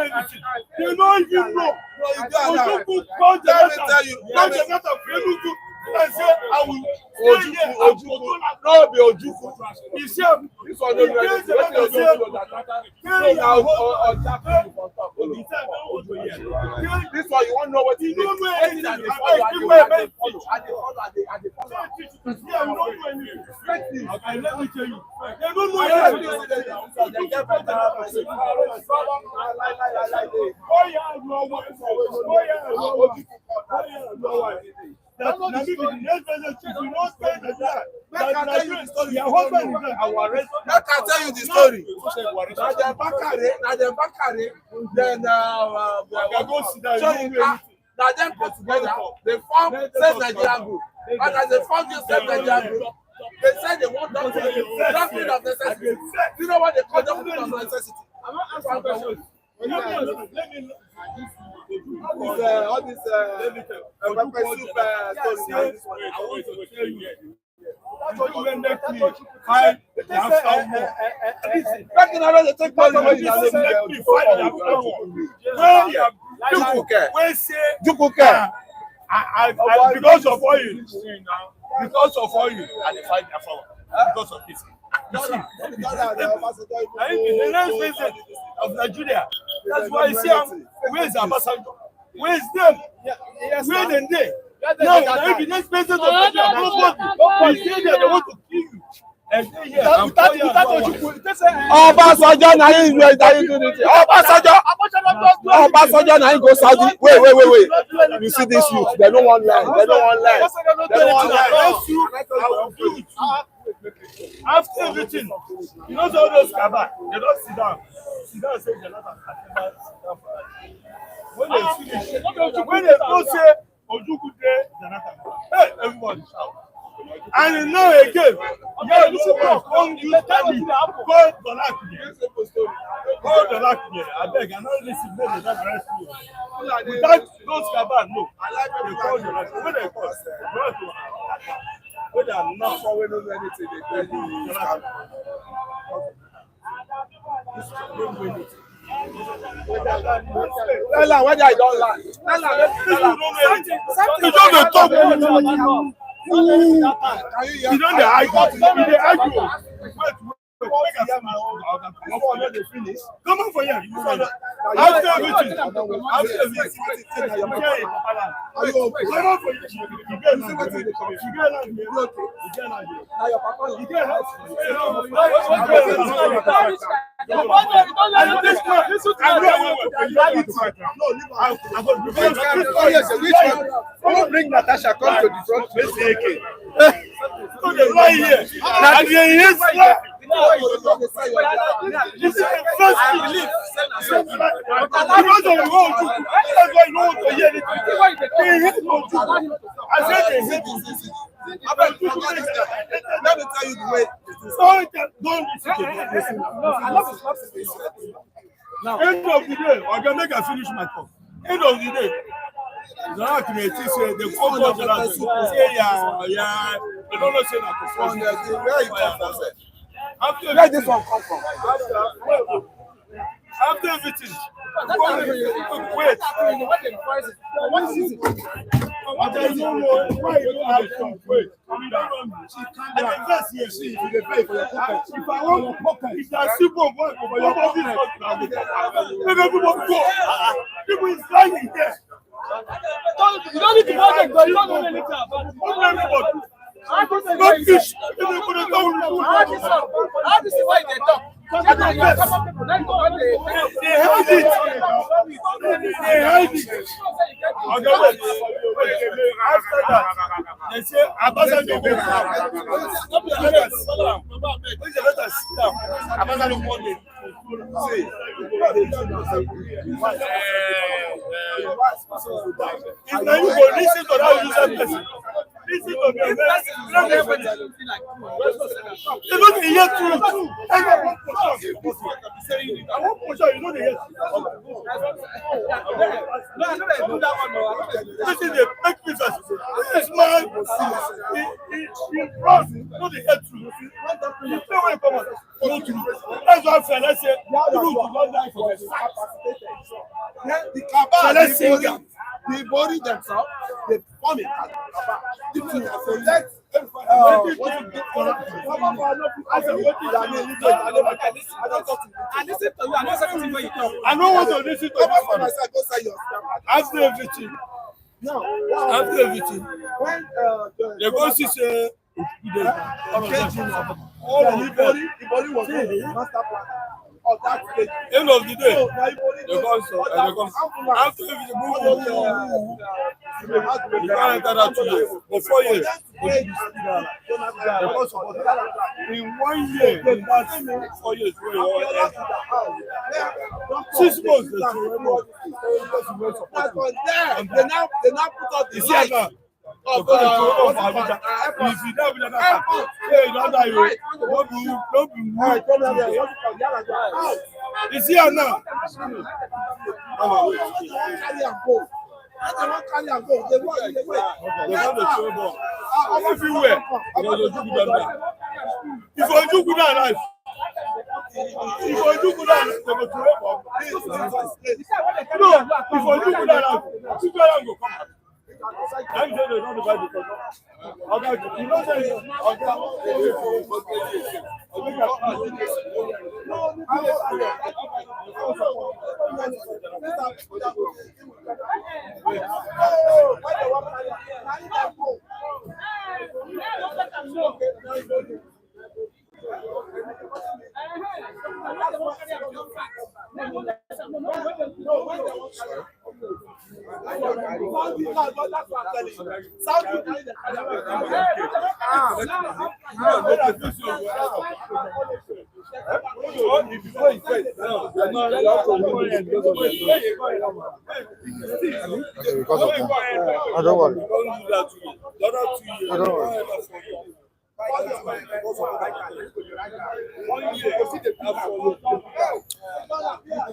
anything. They don't even know. Let me tell you. I say I will Ojuku. No be Ojuku. You see, this one don't this one you want to know what you don't know anything. Let me tell you. They don't know anything. Let me tell you the story. Then now them put together, they form Save Nigerian group. And as they form this Save Nigerian group, they said they want doctrine of necessity. You know what they call doctrine of necessity? I'm not asking questions. All this pepper soup story. I want to tell you. That's what you make me find the outcome. Back in the take money. Let me find the outcome. Jukuke. Because of all you doing now, because of all you, and they find their power. Because of this. The next president of Nigeria. That's why you see where is the ambassador? Where is them? Where are they? Now, the next president of Nigeria, nobody. They say they want to kill you. Obasanjo na him do this. Obasanjo na him go Saudi. Wait. You see this youth? They don't want land. After everything, you know all those cabal, they don't sit down. Sit down and say they're not when they finish, when they don't say Ojuku Day, they're not. Hey, everybody shout. And now again, yeah, this is come use money, call the lack here. I beg, I know this is not the rest of you. Without those cabal, no. I like when they call the lack. When they call, when they are not following anything, they tell you. Tell her whether I don't lie. Tell her, you don't talk. You don't argue. Come on for you. After everything. Bring Natasha, come to the front. This is the first belief. Because of the world, that's why no one can hear it. They hate you. I said they hate you. Let me tell you the way. Don't listen. Now, end of the day, I'm going to make a finish my talk. End of the day, the argument is the focus say, yeah, they don't know say that. Where this one come from? After everything, wait. What is it? What I don't know why you don't have some wait. And the first year, see, if you pay for your pocket. If I want your pocket, it's a simple one. Everybody go. People is lying there. You don't need to pocket, but you don't know anything about it. Not fish. They hide it. They hide it. After that, they say, Ambassador go if now you go listen to that user person. Listen to me. They don't hear truth. I want to show you know the hear this is the fake business. This man, he runs, know the hear truth. You know where you come on. No truth. That's why I say, you do not die for this. The cabal, the body themselves, they form it. The protect. I don't want to listen to after everything. After everything, when the Govs say the body was master plan. End of the day, the Govs after everything, you can't enter that 2 years. For 4 years, in 1 year, in that 4 years, 6 months, they now put out the light. If you don't be that, you see her now. They want the show ball. Everywhere. If you do that life. If you do that, they go to no, if you do that, you go come back. I'm saying they don't divide because you know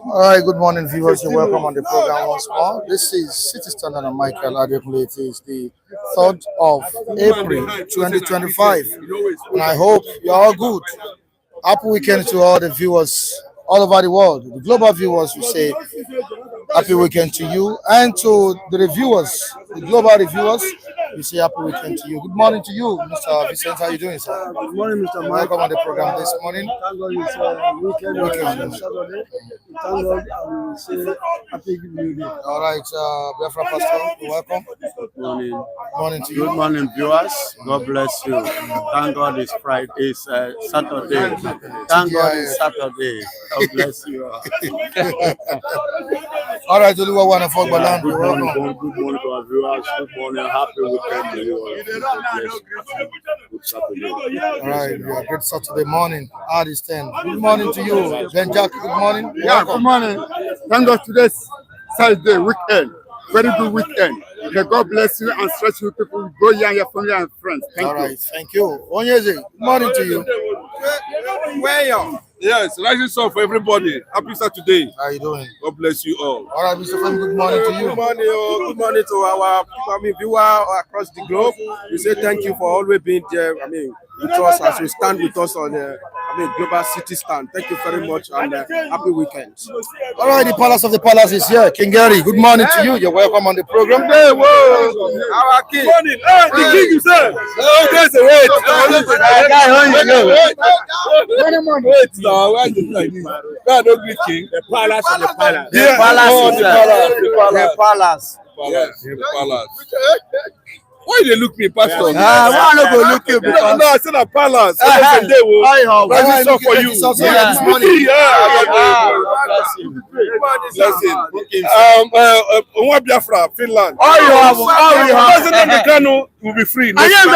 All right, good morning, viewers. You're welcome on the program once more. This is City Standard and Michael Adekunle. It is the 3rd of April 2025, and I hope you're all good. Happy weekend to all the viewers all over the world. The global viewers, we say happy weekend to you, and to the reviewers, the global reviewers, we say happy weekend to you. Good morning to you, Mr. Vincent. How are you doing, sir? Good morning, Mr. Mike. Welcome on the program this morning. Thank God it's weekend. Saturday. Thank God and we say happy new day. All right, Biafra Pastor, you're welcome. Good morning. Morning to you. Good morning, viewers. God bless you. Thank God it's Friday. It's Saturday. Thank God it's Saturday. God bless you. All right, Oluwa one for Balan. Good morning. Good morning to our viewers. Good morning. Happy weekend to you. Good Saturday. All right, yeah, good Saturday morning. This 10. Good morning to you, Ben Jack. Good morning. Yeah, good morning. Thank God today's Saturday weekend. Very good weekend. May God bless you and stretch you people. Go here and your family and friends. Thank you. All right, thank you. Onyeze, good morning to you. Where yes, rising sun for everybody. Happy Saturday. How are you doing? God bless you all. All right, Mr. Femi, good morning to you. Good morning, good morning to our viewers across the globe. We say thank you for always being there. With us as you stand with us on the global city stand. Thank you very much and happy weekend. All right, the Palace of the Palace is here. King Gary, good morning to you. You're welcome on the program. Hey, whoa! Our king. Good morning. Hey, the king himself. Oh, there's a wait. Wait now. Why you like this? God, no great king. The palace of the palace. Yeah. The palace. The palace. The palace. Why they look me, Pastor? Why not go look you? No, I said a palace. Rising sun for you. This morning. Blessing. Biafra, Finland. President Nnamdi Kanu will be free. This is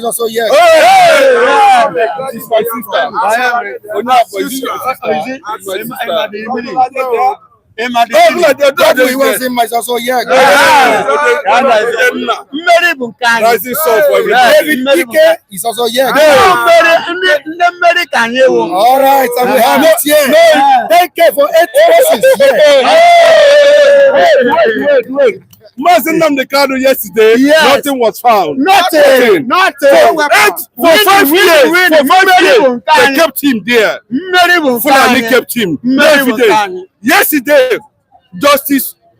also here. This is my sister. He was in my also here. Rising sun for David Ike is also here. All right, and we have it here. 10K for 8 persons here. Wait. Nnamdi Kanu yesterday, nothing was found. Nothing. For 5 years, they kept him there. Fulani kept him every day. Yesterday,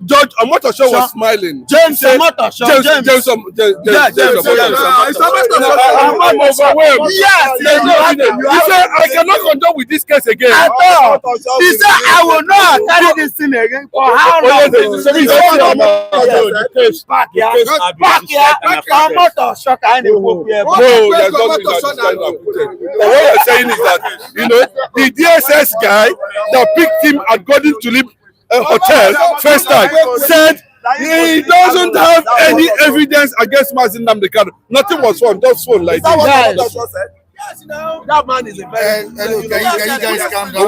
Judge Omotosho was smiling. James Omotosho. James. Yes. He said, I cannot conduct with this case again. At all. He said, I will not carry this thing again. For how long? What you're saying is that, the DSS guy that picked him at Golden Tulip Hotel first time said he doesn't have any evidence against Nnamdi Kanu. Nothing was found, just phone like this. Yes, that man is a very Hello, can you guys calm down?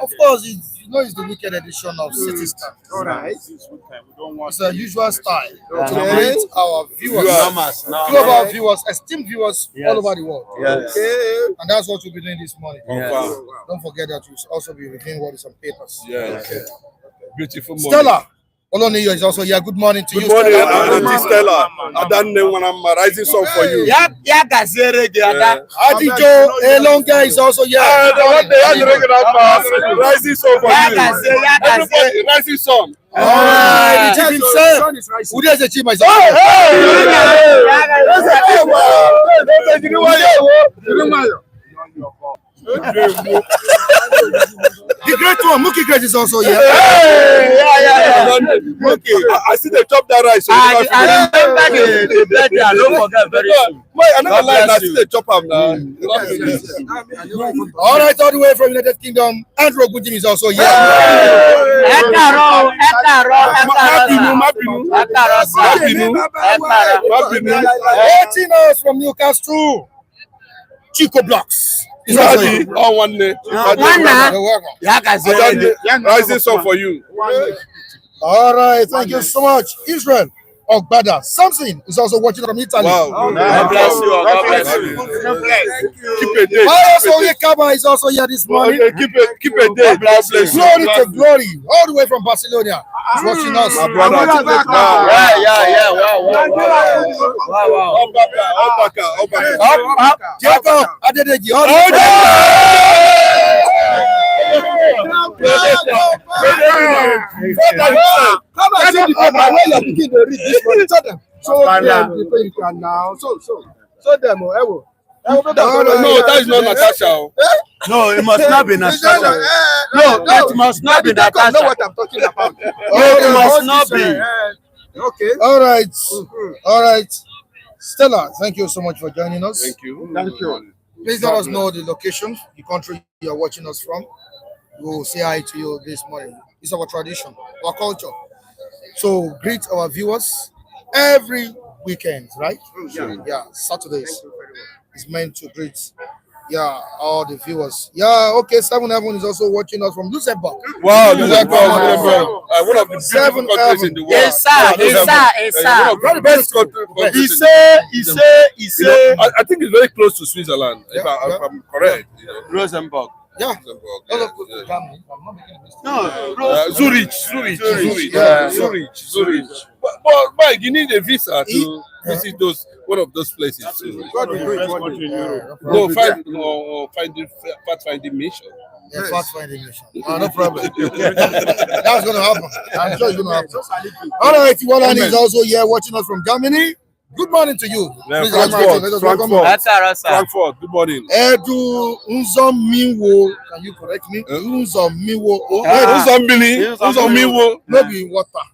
Of course, it's the weekend edition of City Stand. right. It's a usual style to greet our viewers, global viewers, esteemed viewers all over the world. Yes. And that's what we'll be doing this morning. Yes. Don't forget that we'll also be reviewing what is some papers. Yes. Beautiful morning. Stella Oloniyo is also here. Good morning to you, Good morning, Stella. Auntie Stella. I don't know when I'm rising song for you. Adijo Elonga is also here. Rising song for you. Everybody, rising song. The chief himself. Who is the chief myself? The great one, Mookie Grace is also here. Okay, I see they chop that rice. So I remember the birthday. I don't forget very soon. I never lied. I see they chop them now. All right, all the way from United Kingdom, Andrew Gujin is also here. 18 hours from Newcastle, Chico Blocks. Is also here. Oh, one day. Rising song for you. All right, thank you so much. Israel Ogbada Samson is also watching from Italy. Wow. God bless you. God bless you. Keep a day. Kaba is also here this morning. Okay, keep a day. God bless you. Glory to glory, all the way from Barcelona. He's watching us. Yeah. Wow. Jacob Adedeji. No, that is not Natasha. No, it must not be Natasha. No, it must not be Natasha. Know what I'm talking about. No, it must not be. Okay. All right. Stella, thank you so much for joining us. Thank you. Please let us know the location, the country you are watching us from. We'll say hi to you this morning. It's our tradition, our culture. So greet our viewers every weekend, right? Yeah, Saturdays is meant to greet all the viewers. Okay, 7-Heaven is also watching us from Luxembourg. Wow, one of the beautiful countries in the world. Yes, sir. One of the best countries. I think it's very close to Switzerland, if I'm correct. Rosenborg. Yeah. Zurich. But Mike, you need a visa to visit one of those places. Fact-finding mission. Yeah, fact-finding mission. No problem. That's going to happen. I'm sure it's going to happen. All right, Iwalan is also here watching us from Germany. Good morning to you. Frankfurt. Good morning. Edu Unzomiwo. Can you correct me? Unzomiwo. Unzomiwo. Maybe water.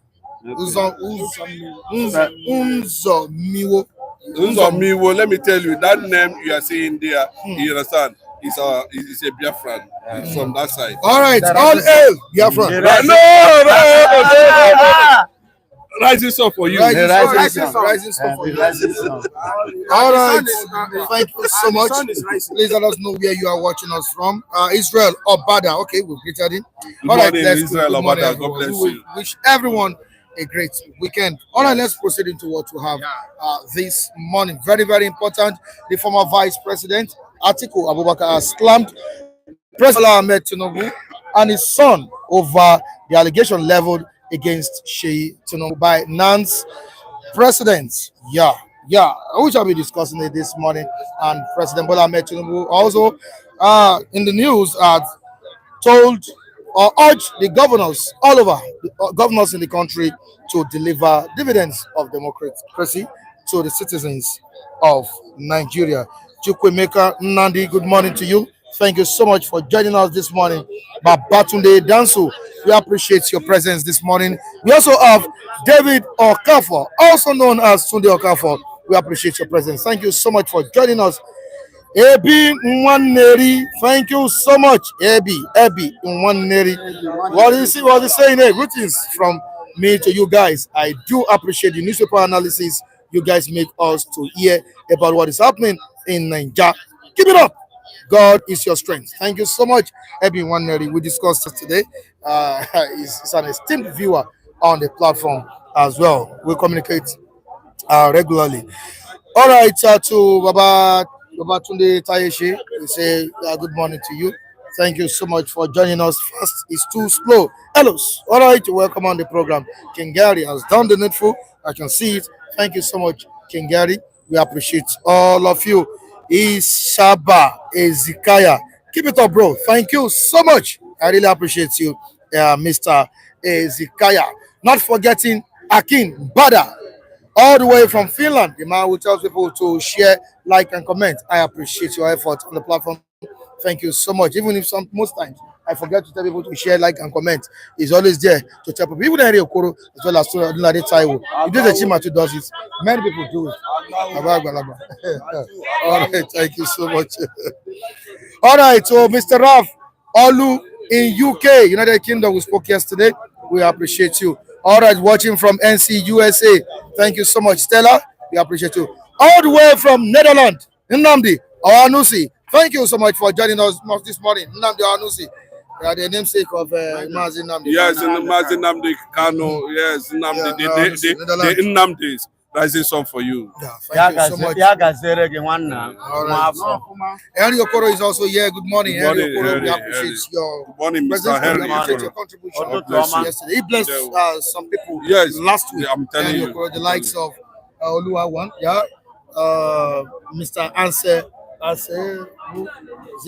Unzomiwo. Let me tell you, that name you are saying there, you understand? It's a Biafran. It's from that side. All right, all hail Biafran. No. Rising song for you. Rising song for you. All right. Thank you so much. Please let us know where you are watching us from. Israel Obada. Okay, we've greeted him. Good morning, Israel Obada. God bless you. Wish everyone a great weekend. All right, let's proceed into what we have this morning. Very, very important. The former Vice President Atiku Abubakar has slammed President Bola Tinubu and his son over the allegation leveled against Seyi Tinubu by Nan's presidents. Yeah, we shall be discussing it this morning. And President Bola Tinubu also in the news told or urged the governors all over, governors in the country, to deliver dividends of democracy to the citizens of Nigeria. Chukwemeka Nnamdi, good morning to you. Thank you so much for joining us this morning. Babatunde Danso, we appreciate your presence this morning. We also have David Okafor, also known as Tunde Okafor. We appreciate your presence. Thank you so much for joining us. Ebi Nwaneri, thank you so much. Ebi Nwaneri. What is he saying here? Greetings from me to you guys. I do appreciate the newspaper analysis you guys make us to hear about what is happening in Nigeria. Keep it up. God is your strength. Thank you so much, Ebi Nwaneri. We discussed it today. He's an esteemed viewer on the platform as well. We communicate regularly. All right, to Babatunde Tayeshi, we say good morning to you. Thank you so much for joining us. First, it's too slow. Hello. All right, welcome on the program. King Gary has done the needful. I can see it. Thank you so much, King Gary. We appreciate all of you. Ishaba Ezikaya. Keep it up, bro. Thank you so much. I really appreciate you, Mr. Ezikaya. Not forgetting Akin Bada, all the way from Finland, the man who tells people to share, like, and comment. I appreciate your effort on the platform. Thank you so much. Even if most times I forget to tell people to share, like, and comment, he's always there to tell people. Even Henry Okoro, as well as Tunade Taiwo. He does the Chima who does it. Many people do it. All right, thank you so much. All right, so Mr. Raf Olu in UK, United Kingdom, we spoke yesterday. We appreciate you. All right, watching from NC USA. Thank you so much, Stella. We appreciate you. All the way from Netherlands, Nnamdi Anusi. Thank you so much for joining us this morning, Nnamdi Anusi. The namesake of Mazi Nnamdi. Yes, Mazi Nnamdi Kanu. Yes, Nnamdi. The Nnamdi's rising song for you. Yeah, thank you so much. All right. Henry Okoro is also here. Good morning, Henry Okoro. We appreciate your presence. We appreciate your contribution yesterday. He blessed some people last week. I'm telling you. Okoro, the likes of Oluwa, Mr. Anse,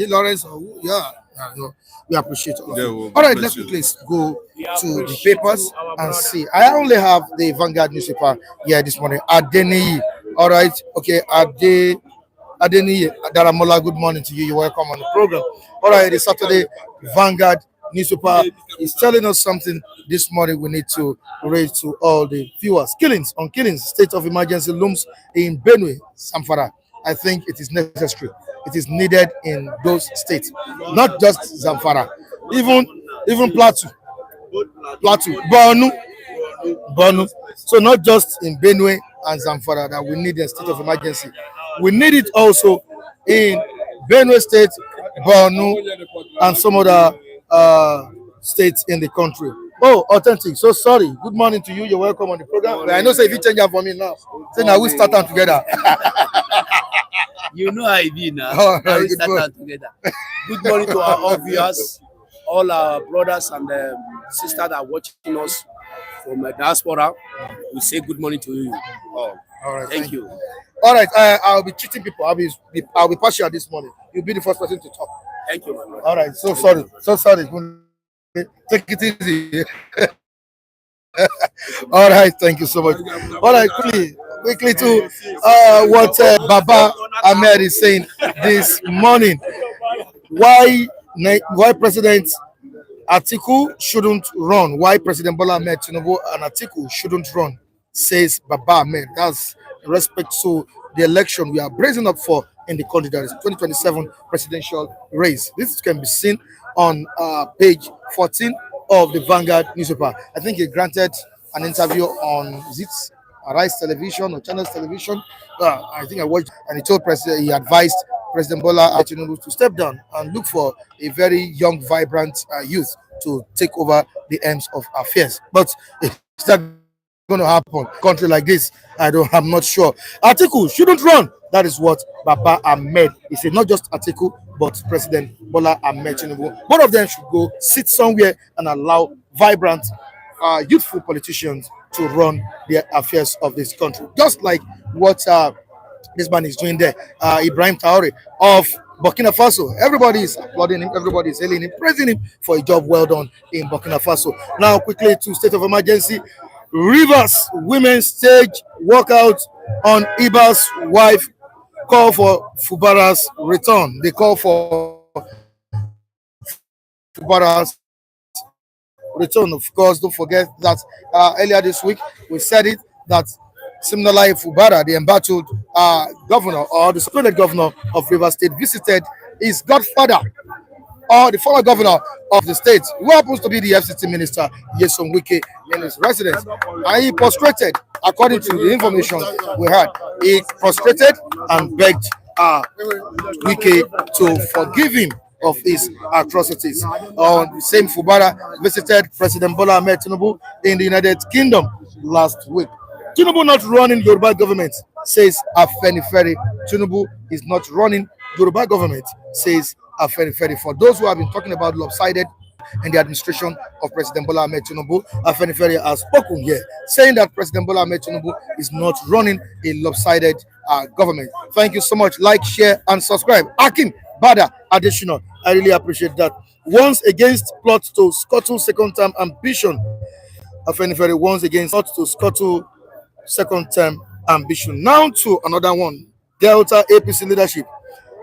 Lawrence, we appreciate all of you. All right, let's quickly go to the papers and see. I only have the Vanguard newspaper here this morning. Adeniyi. All right, okay, Adeniyi Daramola, good morning to you. You're welcome on the program. All right, the Saturday Vanguard newspaper is telling us something this morning we need to raise to all the viewers. Killings, state of emergency looms in Benue, Zamfara. I think it is necessary. It is needed in those states, not just Zamfara, even Plateau, Borno. So not just in Benue and Zamfara that we need a state of emergency. We need it also in Benue State, Borno, and some other states in the country. Oh, authentic. So sorry. Good morning to you. You're welcome on the program. I know, say if you change that for me now, say now we start on together. You know how it be now. All right, we start together. Good morning to our viewers, all our brothers and sisters that are watching us from diaspora. We say good morning to you. All right, thank you. All right, I'll be treating people. I'll be partial this morning. You'll be the first person to talk. Thank you, my brother. All right, so sorry. Take it easy. All right, thank you so much. All right, quickly to what Baba Ahmed is saying this morning. Why President Atiku shouldn't run? Why President Bola Tinubu and Atiku shouldn't run? Says Baba Ahmed. That's respect to the election we are bracing up for in the country. That is 2027 presidential race. This can be seen on page 14 of the Vanguard newspaper. I think he granted an interview on Rise Television or Channels Television. I think I watched, and he told he advised President Bola Tinubu to step down and look for a very young, vibrant youth to take over the ends of affairs. But it's not going to happen. Country like this, I'm not sure. Atiku shouldn't run. That is what Baba Ahmed he said. Not just Atiku, but President Bola Ahmed Tinubu. Both of them should go sit somewhere and allow vibrant, youthful politicians to run the affairs of this country. Just like what this man is doing there. Ibrahim Traore of Burkina Faso. Everybody is applauding him, everybody is hailing him, praising him for a job well done in Burkina Faso. Now, quickly to state of emergency. Rivers women stage walkout on Iba's wife call for Fubara's return. They call for Fubara's return. Of course, don't forget that earlier this week we said it that similarly Fubara, the embattled governor or the suspended governor of Rivers State, visited his godfather or the former governor of the state, who happens to be the FCT minister, Nyesom Wike, in his residence. And he prostrated, according to the information we had, he prostrated and begged Wike to forgive him of his atrocities. The same Fubara visited President Bola Ahmed Tinubu in the United Kingdom last week. Tinubu not running Yoruba government, says Afenifere. Tinubu is not running Yoruba government, says Afenifere. For those who have been talking about lopsided in the administration of President Bola Ahmed Tinubu, Afenifere has spoken here, saying that President Bola Ahmed Tinubu is not running a lopsided government. Thank you so much. Like, share, and subscribe. Akim Bada additional. I really appreciate that. Once against plot to scuttle second-term ambition. Afenifere once again plot to scuttle second-term ambition. Now to another one. Delta APC leadership.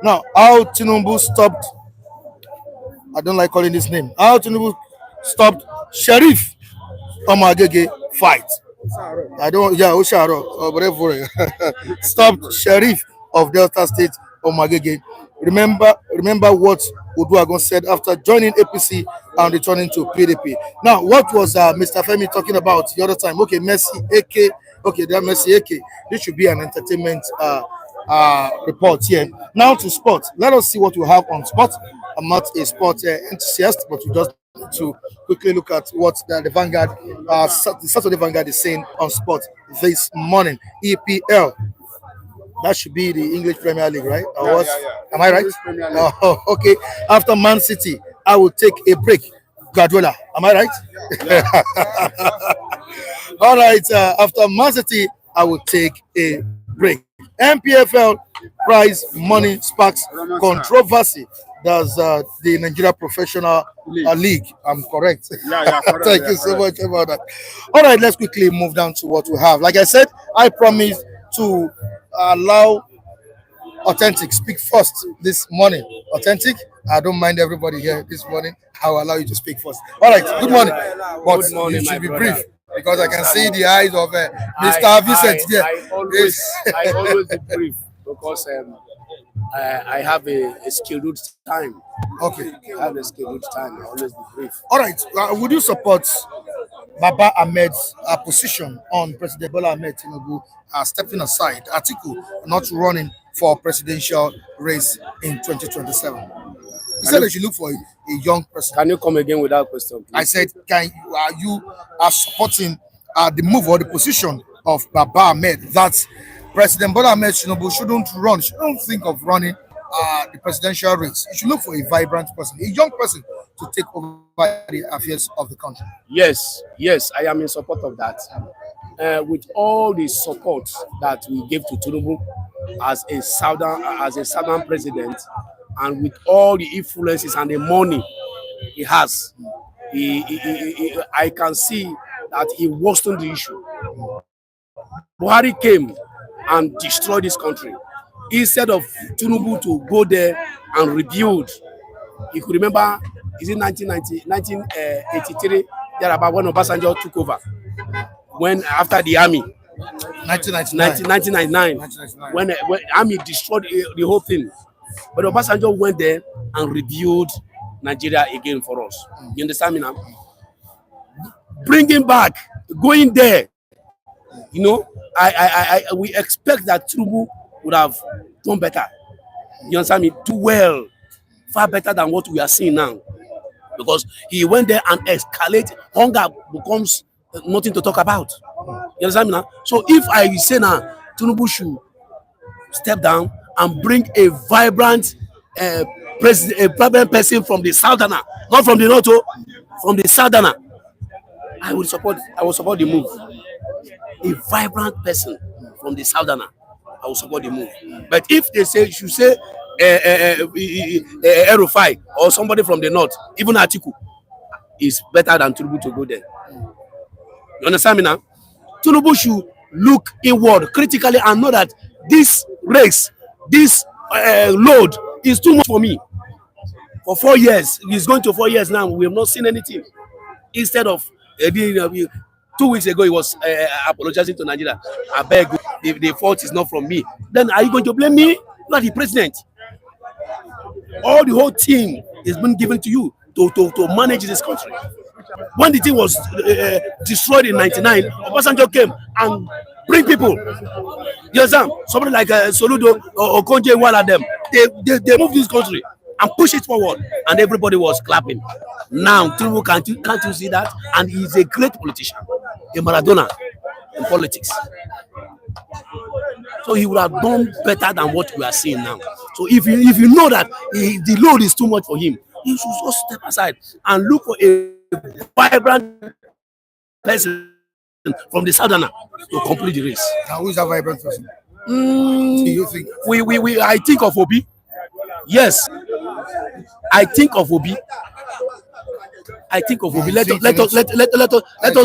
Now, how Tinubu stopped, I don't like calling this name, how Tinubu stopped Sheriff Omagege fight. I don't, yeah, Osharo, or whatever. Stopped Sheriff of Delta State Omagege. Remember what Uduagon said after joining APC and returning to PDP. Now, what was Mr. Femi talking about the other time? Okay, Messi, AK. Okay, that Messi, AK. This should be an entertainment report here. Now to sport. Let us see what we have on sport. I'm not a sport enthusiast, but we just need to quickly look at what the Vanguard, the Saturday Vanguard is saying on sport this morning. EPL. That should be the English Premier League, right? Or what? Am I right? Oh, okay. After Man City, I will take a break. Guardiola. Am I right? All right. After Man City, I will take a break. MPFL prize money sparks controversy. That's the Nigeria Professional League. I'm correct. Yeah, correct. Thank you so much about that. All right, let's quickly move down to what we have. Like I said, I promised to allow Authentic speak first this morning. Authentic, I don't mind everybody here this morning. I will allow you to speak first. All right, good morning. But Good morning, you should be brother. brief because I can see the eyes of Mr. Vincent there. I always be brief because I have a scheduled time. Okay. I have a scheduled time. I always be brief. All right. Would you support Baba Ahmed's position on President Bola Ahmed Tinubu stepping aside, Atiku not running for presidential race in 2027? He said they should look for a young person. Can you come again with that question, please? I said, are you supporting the move or the position of Baba Ahmed that President Bola Ahmed Tinubu shouldn't think of running the presidential race? You should look for a vibrant person, a young person to take over the affairs of the country. Yes, I am in support of that. With all the support that we gave to Tinubu as a southern president, and with all the influences and the money he has, I can see that he worsened the issue. Buhari came and destroyed this country. Instead of Tinubu to go there and rebuild, you could remember, is it 1983, about when Obasanjo took over, when after the army, 1999, when army destroyed the whole thing. But Obasanjo went there and rebuilt Nigeria again for us. You understand me now? Bringing back, going there, you know, we expect that Tinubu would have done better. You understand me? Do well, far better than what we are seeing now. Because he went there and escalated. Hunger becomes nothing to talk about. You understand me now? So if I say now, Tinubu should step down and bring a vibrant president, a vibrant person from the southerner, not from the north, from the southerner, I will support the move. A vibrant person from the southerner, I will support the move. But if they say, should say Erufai or somebody from the north, even Atiku, is better than Tinubu to go there. You understand me now? Tinubu should look inward critically and know that this race, this load is too much for me. For 4 years, it's going to 4 years now. We have not seen anything. Instead of 2 weeks ago, he was apologizing to Nigeria. I beg, the fault is not from me. Then are you going to blame me? You are the president. All the whole team is been given to you to manage this country. When the thing was destroyed in '99, Obasanjo came and bring people. You understand? Somebody like Soludo or Konje, one of them, they moved this country and push it forward, and everybody was clapping. Now, Tinubu, can't you see that? And he's a great politician, a Maradona in politics. So he would have done better than what we are seeing now. So if you know that the load is too much for him, he should just step aside and look for a vibrant person from the southerner to complete the race. Now, who is that vibrant person? Do you think? I think of Obi. Yes, I think of Obi. Let us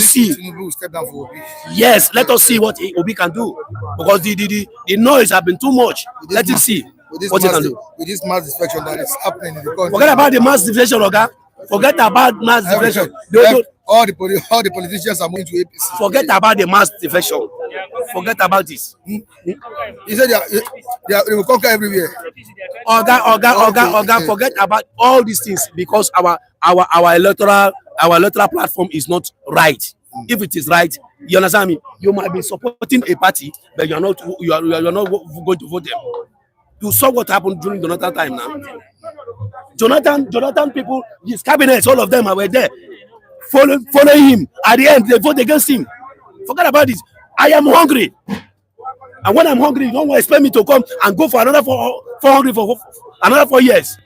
see. Tinubu step down for Obi. Yes, let us see what Obi can do, because the noise has been too much. Let us see what he can do. With this mass defection that is happening in the country. Forget about the mass defection, Oga. Forget about mass defection. All the politicians are moving to APC. Forget about the mass defection. Forget about this. He said they will conquer everywhere. Oga, forget about all these things, because our electoral platform is not right. If it is right, you understand me? You might be supporting a party, but you are not going to vote them. You saw what happened during Jonathan time now. Jonathan people, his cabinets, all of them were there, following him. At the end, they vote against him. Forget about this. I am hungry, and when I'm hungry, you don't expect me to come and go for another for another 4 years.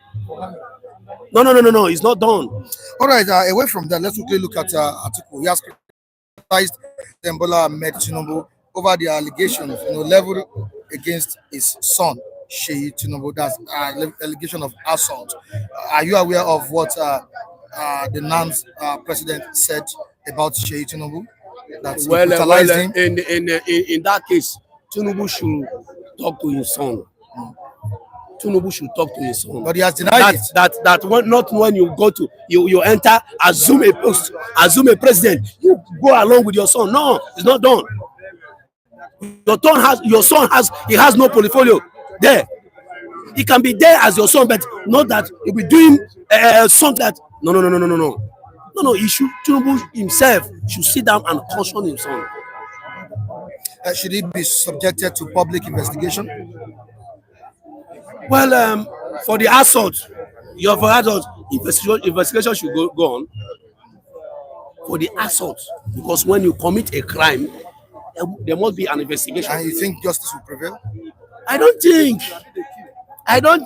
No, it's not done. All right, away from that, let's quickly look at Atiku. He has criticized Bola Tinubu over the allegations, leveled against his son, Seyi Tinubu. That's allegation of assault. Are you aware of what the NAN's president said about Seyi Tinubu? In that case, Tinubu should talk to his son. Tinubu should talk to his son. But he has denied it. That not when you go to you enter, assume a post, assume a president, you go along with your son. No, it's not done. Your son has no portfolio there. He can be there as your son, but not that he'll be doing something that no. Tinubu himself should sit down and caution his son. Should he be subjected to public investigation? Well, for the assault, investigation should go on. For the assault, because when you commit a crime, there must be an investigation. And you think justice will prevail? I don't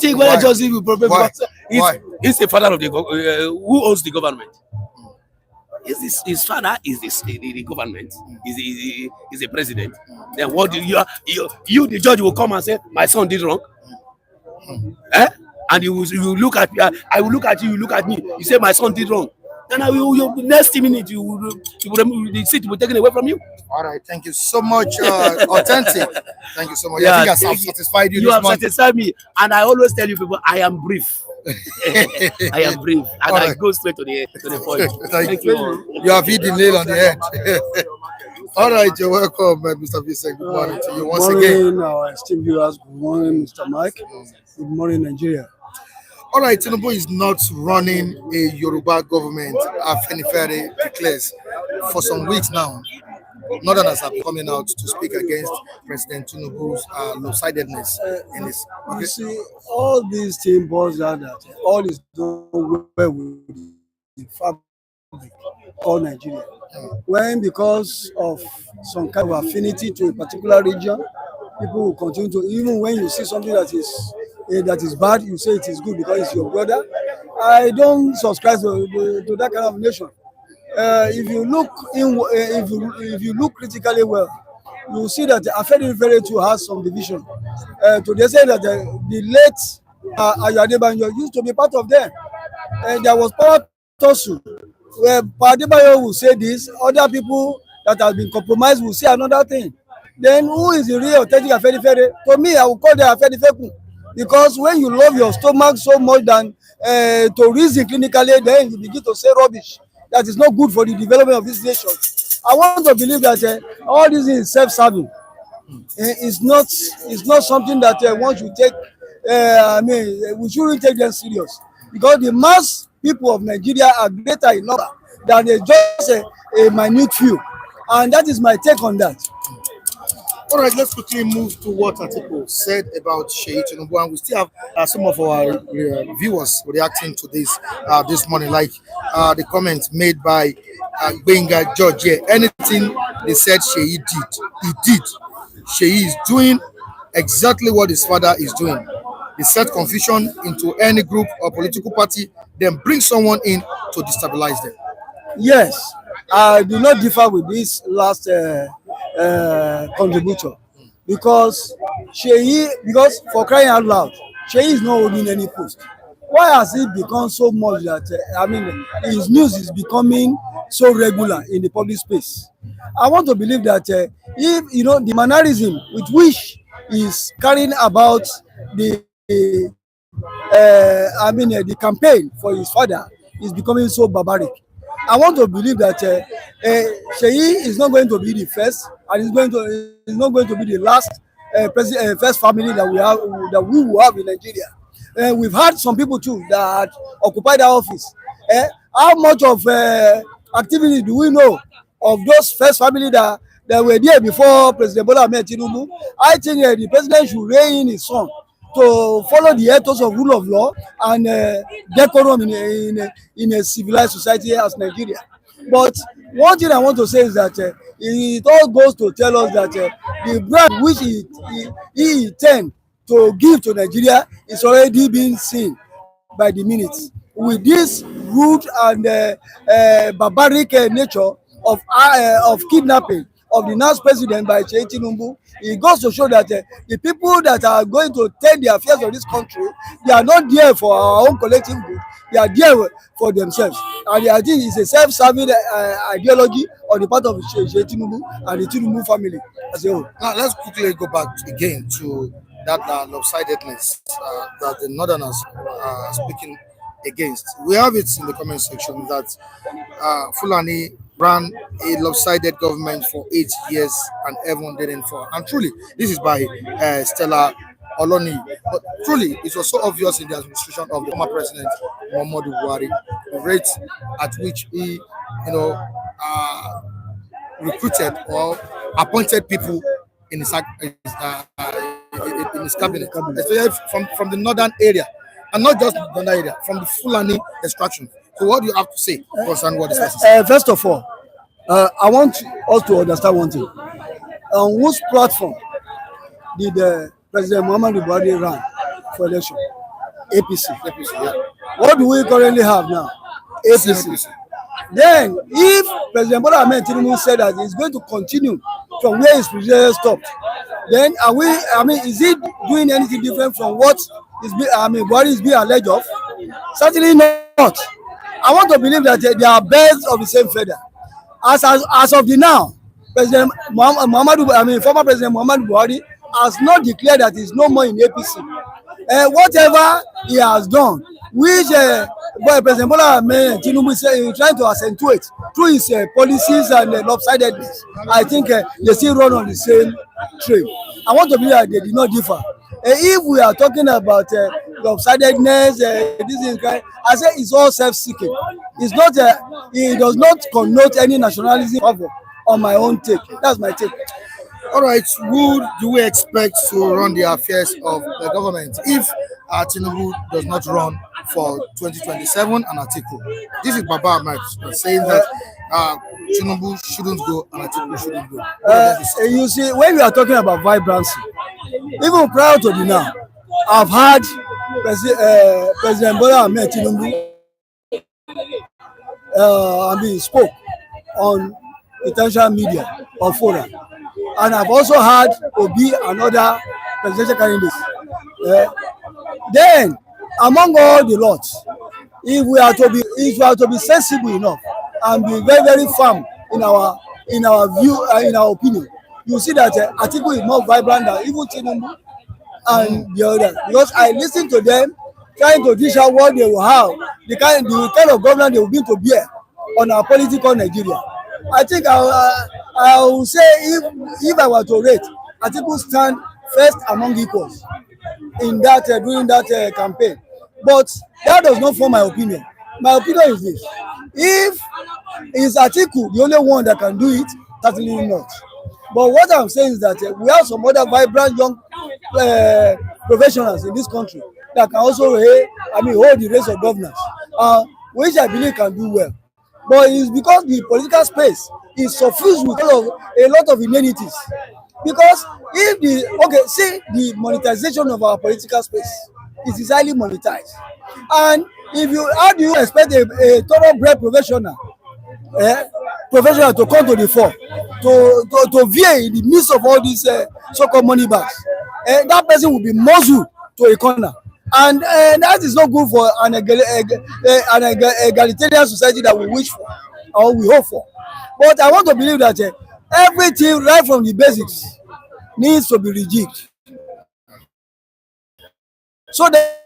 think whether justice will prevail. Why? He's the father of the who owns the government. His father is the government. Is the president. Then what do you the judge will come and say my son did wrong? And you look at me. I will look at you. You look at me. You say my son did wrong. Then next minute the seat will be taken away from you. All right, thank you so much, authentic. Thank you so much. Yeah, I think I've satisfied you. You have satisfied me, and I always tell you people, I am brief. I am brief, and I go straight to the point. Thank you. You have hit the nail on the head. All right, you're welcome, Mr. Vincent. Good morning to you once again. Good morning, our esteemed viewers. Good morning, Mr. Mike. Good morning, Nigeria. All right, Tinubu is not running a Yoruba government, Afenifere declares, for some weeks now. Northerners are coming out to speak against President Tinubu's lopsidedness in his. Okay. You see, all these things boils down that all is done well with the called Nigeria. When because of some kind of affinity to a particular region, people will continue to, even when you see something that is bad, you say it is good because it's your brother. I don't subscribe to that kind of nation. If you look if you look critically well, you see that Afenifere too has some division. To they say that the late Ayo Adebanjo used to be part of them. There was power tussle where Adebayo will say this, other people that have been compromised will say another thing. Then who is the real authentic Afenifere? To me, I will call them Afenifekun, because when you love your stomach so much than to reason clinically, then you begin to say rubbish that is not good for the development of this nation. I want to believe that all this is self-serving. It's not something that one should take. We shouldn't take them serious, because the mass people of Nigeria are greater in number than just a minute few, and that is my take on that. All right, let's quickly move to what Atiku said about Seyi Tinubu, and we still have some of our viewers reacting to this morning, like the comments made by Benga George. Yeah, anything they said Seyi did, he did. Seyi is doing exactly what his father is doing. He set confusion into any group or political party, then bring someone in to destabilize them. Yes, I do not differ with this last contributor, because because for crying out loud, Seyi is not holding any post. Why has it become so much that his news is becoming so regular in the public space? I want to believe that if the mannerism with which he is carrying about the campaign for his father is becoming so barbaric. I want to believe that Seyi is not going to be the first, and is not going to be the last first family that we will have in Nigeria. We've had some people too that occupy that office. How much of activity do we know of those first family that were there before President Bola Tinubu? I think the president should rein in his son to follow the ethos of rule of law and decorum in a civilized society as Nigeria. But one thing I want to say is that it all goes to tell us that the brand which he intends to give to Nigeria is already being seen by the minutes. With this rude and barbaric nature of kidnapping of the now president by Seyi Tinubu, it goes to show that the people that are going to take the affairs of this country, they are not there for our own collective good. They are there for themselves, and I think it's a self-serving ideology on the part of Seyi Tinubu and the Tinubu family as a whole. Now let's quickly go back again to that lopsidedness that the Northerners are speaking against. We have it in the comment section that Fulani ran a lopsided government for 8 years and everyone didn't fall. And truly, this is by Stella Oloni. But truly, it was so obvious in the administration of the former president Muhammadu Buhari, the rate at which he, recruited or appointed people in his cabinet, especially from the northern area, and not just the northern area, from the Fulani extraction. So what do you have to say concerning what this person said? First of all, I want us to understand one thing. On whose platform did President Muhammadu Buhari run for election? APC. Yeah. What do we currently have now? APC. Then, if President Bola Tinubu said that he's going to continue from where his predecessor stopped, then is he doing anything different from what Buhari is being alleged of? Certainly not. I want to believe that they are birds of the same feather. As of the now, President former President Muhammadu Buhari has not declared that he's no more in APC. Whatever he has done, which President Bola Tinubu is trying to accentuate through his policies and lopsidedness, I think they still run on the same train. I want to believe that they did not differ. If we are talking about lopsidedness, this is I say it's all self-seeking. It's not. It does not connote any nationalism on my own take. That's my take. All right, who do we expect to run the affairs of the government if Tinubu does not run for 2027 and Atiku. This is Baba Ahmed saying that Tinubu shouldn't go and Atiku shouldn't go. You see, when we are talking about vibrancy, even prior to the now, I've had President Bola Tinubu spoke on international media or fora, and I've also had Obi and other presidential candidates. Then, among all the lots, if we are to be sensible enough and be very, very firm in our view, in our opinion, you see that Atiku is more vibrant than even Tinubu and the others, because I listen to them trying to dish out what they will have, the kind of government they will be to bear on our political Nigeria. I think I will say if I were to rate, Atiku stand first among equals in that during that campaign. But that does not form my opinion. My opinion is this: if is Atiku the only one that can do it, certainly not. But what I'm saying is that we have some other vibrant young professionals in this country that can also hold the race of governance, which I believe can do well. But it's because the political space is suffused with a lot of inanities. Because if the monetization of our political space, it is highly monetized. And how do you expect a thoroughbred professional to come to the fore, to veer in the midst of all these so-called money bags? That person will be muzzled to a corner. And that is not good for an egalitarian society that we wish for or we hope for. But I want to believe that everything right from the basics needs to be rejigged, so that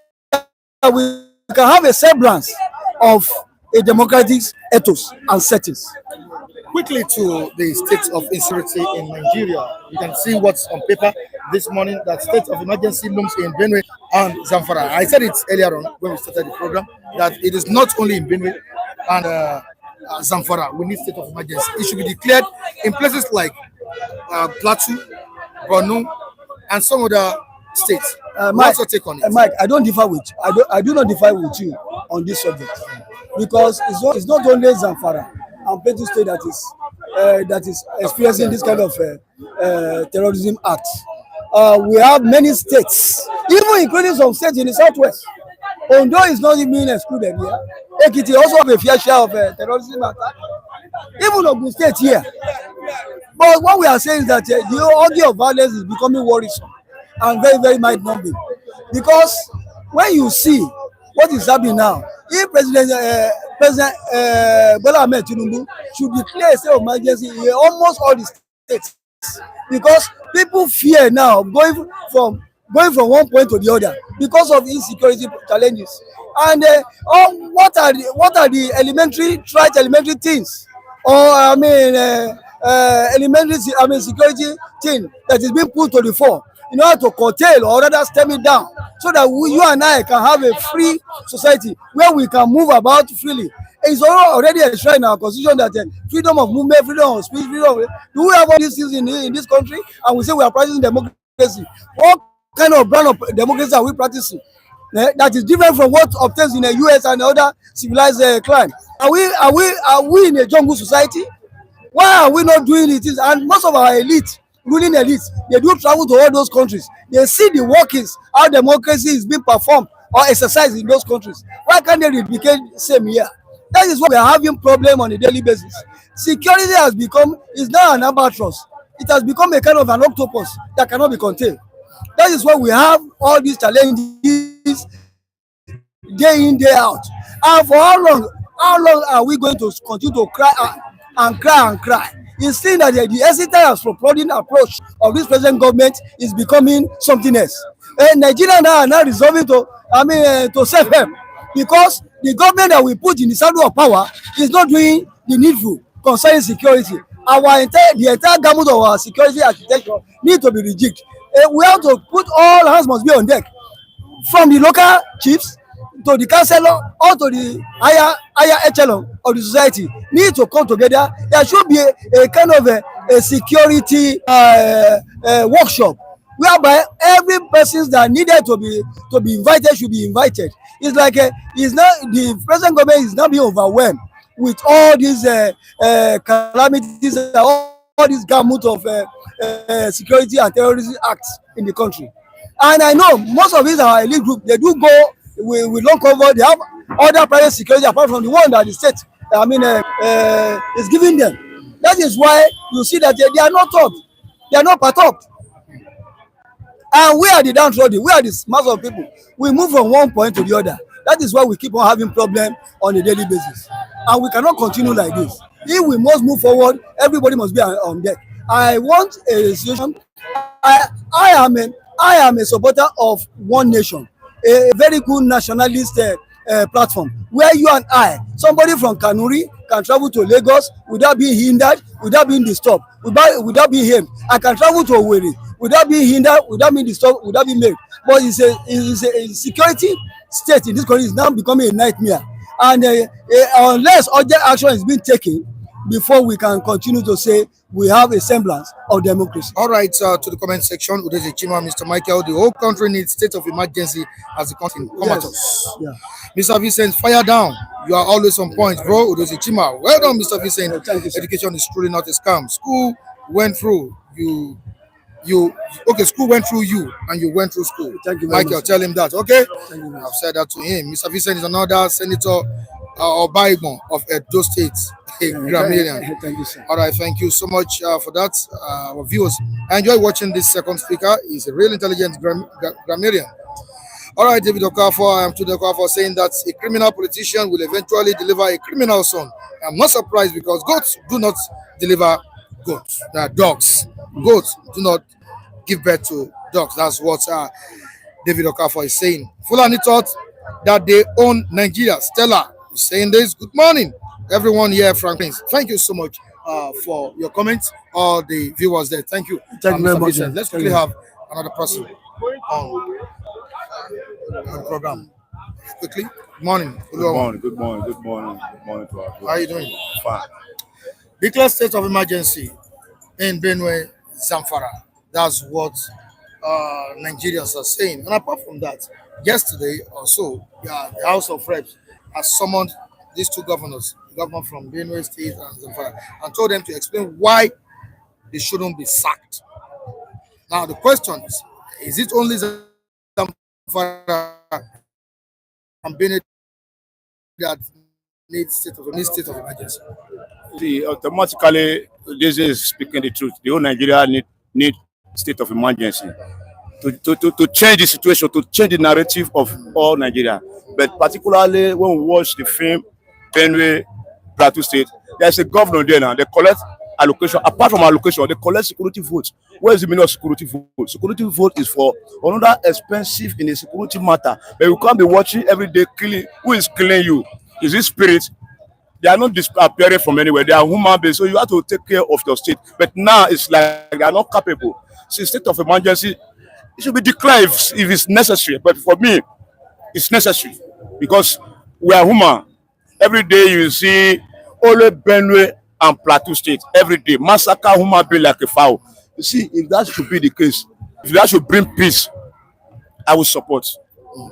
we can have a semblance of a democratic ethos and settings. Quickly to the state of insecurity in Nigeria. You can see what's on paper this morning, that state of emergency looms in Benue and Zamfara. I said it earlier on when we started the program that it is not only in Benue and Zamfara. We need state of emergency. It should be declared in places like Plateau, Borno, and some other states. What's your take on it? Mike, I do not differ with you on this subject, because it's not only Zamfara and Plateau State that is experiencing this kind of terrorism act. We have many states, even including some states in the southwest. Ondo is not even excluded here. Ekiti also have a fair share of terrorism attack. Even Ogun State here. But what we are saying is that the audio of violence is becoming worrisome and very, very mind-numbing. Because when you see what is happening now, if President Bola Tinubu should declare a state of emergency in almost all the states, because people fear now going from one point to the other because of insecurity challenges. And what are the elementary things, or security thing that is being put to the fore in order to curtail or rather stem it down, so that you and I can have a free society where we can move about freely. It's already enshrined in our constitution that freedom of movement, freedom of speech, do we have all these things in this country? And we say we are practicing democracy. What kind of brand of democracy are we practicing that is different from what obtains in the US and other civilized climes? Are we in a jungle society? Why are we not doing it? And most of our ruling elites, they do travel to all those countries. They see the workings, how democracy is being performed or exercised in those countries. Why can't they replicate the same here? That is why we are having problem on a daily basis. Security is now an albatross. It has become a kind of an octopus that cannot be contained. That is why we have all these challenges day in, day out. And for how long are we going to continue to cry and cry? It's seen that the hesitant and prodding approach of this present government is becoming something else. Nigerians are now resolving to self-help, because the government that we put in the saddle of power is not doing the needful concerning security. The entire gamut of our security architecture need to be rejigged. We have to put all hands must be on deck, from the local chiefs to the councillor or to the higher echelon of the society need to come together. There should be a kind of a security workshop whereby every person that needed to be invited should be invited. It's like it's not, the present government is not being overwhelmed with all these calamities and all this gamut of security and terrorism acts in the country. And I know most of these are elite group. They do go with long cover. They have other private security apart from the one that the state, is giving them. That is why you see that they are not taught. They are not perturbed. And we are the downtrodden. We are the mass of people. We move from one point to the other. That is why we keep on having problems on a daily basis. And we cannot continue like this. If we must move forward, everybody must be on deck. I want a situation. I am a supporter of one nation, a very good nationalist platform where you and I, somebody from Kanuri, can travel to Lagos without being hindered, without being disturbed, without being aimed. I can travel to Owerri without being hindered, without being disturbed, without being made. But it's a security state in this country is now becoming a nightmare. And unless urgent action is being taken before we can continue to say we have a semblance of democracy. All right, to the comment section, Udeze Chima, Mr. Michael, the whole country needs state of emergency as the country comatose. Yeah. Mr. Vincent, fire down. You are always on point, bro. Udeze Chima. Well done, Mr. Vincent. Yeah, thank you, sir. Education is truly not a scam. School went through school went through you and you went through school. Thank you very Michael, much. tell him that, okay? Thank you very much. I've said that to him. Mr. Vincent is another senator or Baigon of Edo State, a grammarian. Thank you, sir. All right, thank you so much for that, our viewers. I enjoy watching this second speaker. He's a real intelligent grammarian. All right, David Okafor, I am to the Okafor saying that a criminal politician will eventually deliver a criminal son. I'm not surprised because goats do not deliver goats. They are dogs. Goats do not give birth to dogs. That's what David Okafor is saying. Fulani thought that they own Nigeria. Stella is saying this. Good morning, everyone here, Franklin. Thank you so much for your comments. All the viewers there. Thank you. Thank you very much. Let's quickly have another person on the program. Quickly. Good morning. Good morning. Good morning. Good morning. Good morning to our How are you doing? Fine. Declare state of emergency in Benue, Zamfara. That's what Nigerians are saying. And apart from that, yesterday or so, the House of Reps has summoned these two governors, the governor from Benue State and Zamfara, and told them to explain why they shouldn't be sacked. Now, the question is it only Zamfara and Benue that needs state of emergency? See, automatically, this is speaking the truth. The whole Nigeria need state of emergency to change the situation, to change the narrative of all Nigeria. But particularly when we watch the film Benue, Plateau State, there's a governor there now. They collect allocation. Apart from allocation, they collect security votes. Where is the meaning of security vote? Security vote is for another expensive in a security matter. But you can't be watching every day killing. Who is killing you? Is it spirit? They are not disappearing from anywhere. They are human beings. So you have to take care of your state. But now it's like they are not capable. See, state of emergency, it should be declared if it's necessary. But for me, it's necessary because we are human. Every day you see only Benue and Plateau State. Every day, massacre human being like a fowl. You see, if that should be the case, if that should bring peace, I will support.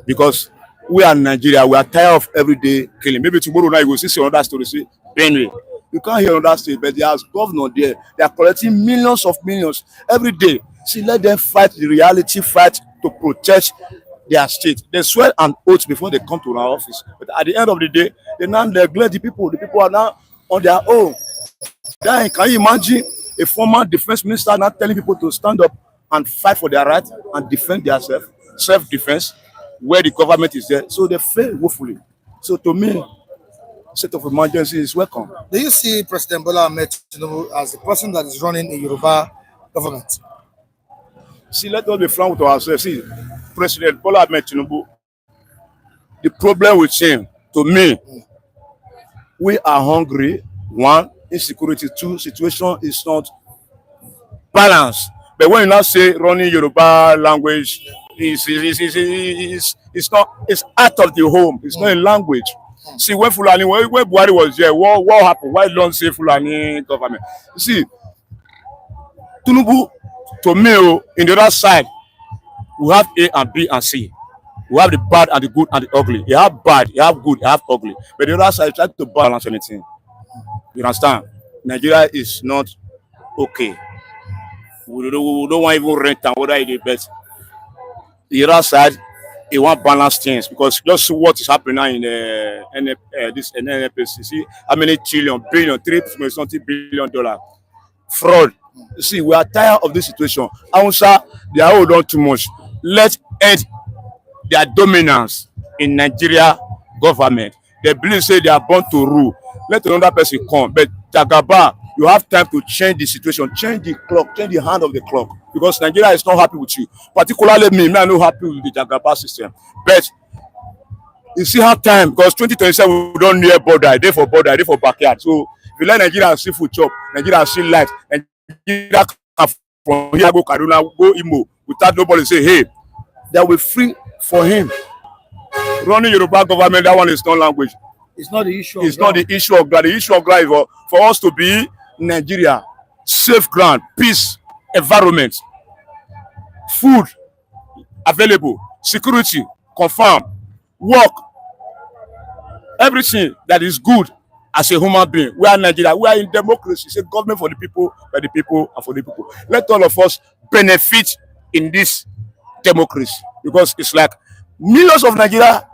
Because we are Nigeria. We are tired of everyday killing. Maybe tomorrow night you will see another story. See, Benue. You can't hear another state, but there's governor there. They are collecting millions of millions every day. See, let them fight the reality fight to protect their state. They swear an oath before they come to our office. But at the end of the day, they now neglect the people. The people are now on their own. Then can you imagine a former defense minister now telling people to stand up and fight for their rights and defend themselves, self-defense, where the government is there? So they fail woefully. So to me, state of emergency is welcome. Do you see President Bola Tinubu as the person that is running a Yoruba government? See, let us be frank with ourselves. See, President Bola Tinubu, the problem with him, to me, we are hungry. One, insecurity. Two, situation is not balanced. But when you now say running Yoruba language, it's not. It's out of the home. It's not a language. See, when Fulani, when Buhari was there, what happened? Why don't say Fulani government? See, Tinubu, to me, in the other side, We have A and B and C. We have the bad and the good and the ugly. You have bad, you have good, you have ugly. But the other side try to balance anything. You understand? Nigeria is not okay. We don't want even rent and whether it is best. The other side, they want balance things because just what is happening now in this NNPC. See how many trillion, billion, $3.something billion fraud. See, we are tired of this situation. Hausa, they are hold on too much. Let's end their dominance in Nigeria government. They believe say they are born to rule. Let another person come. But Jagaba, you have time to change the situation, change the clock, change the hand of the clock. Because Nigeria is not happy with you. Particularly me, I'm not happy with the Jagaba system. But you see have time because 2027 we don't near border, they for border, they for backyard. So if you let Nigeria see food chop, Nigeria see light, Nigeria come from here go Kaduna, go Imo, without nobody say, hey, they will free for him. Running Yoruba government, that one is not language. It's not the issue. It's not the issue of ground. The issue of ground is for us to be Nigeria, safe ground, peace, environment, food available, security, confirm, work, everything that is good as a human being. We are Nigeria. We are in democracy. It's a government for the people, by the people, and for the people. Let all of us benefit in this democracy because it's like millions of Nigeria,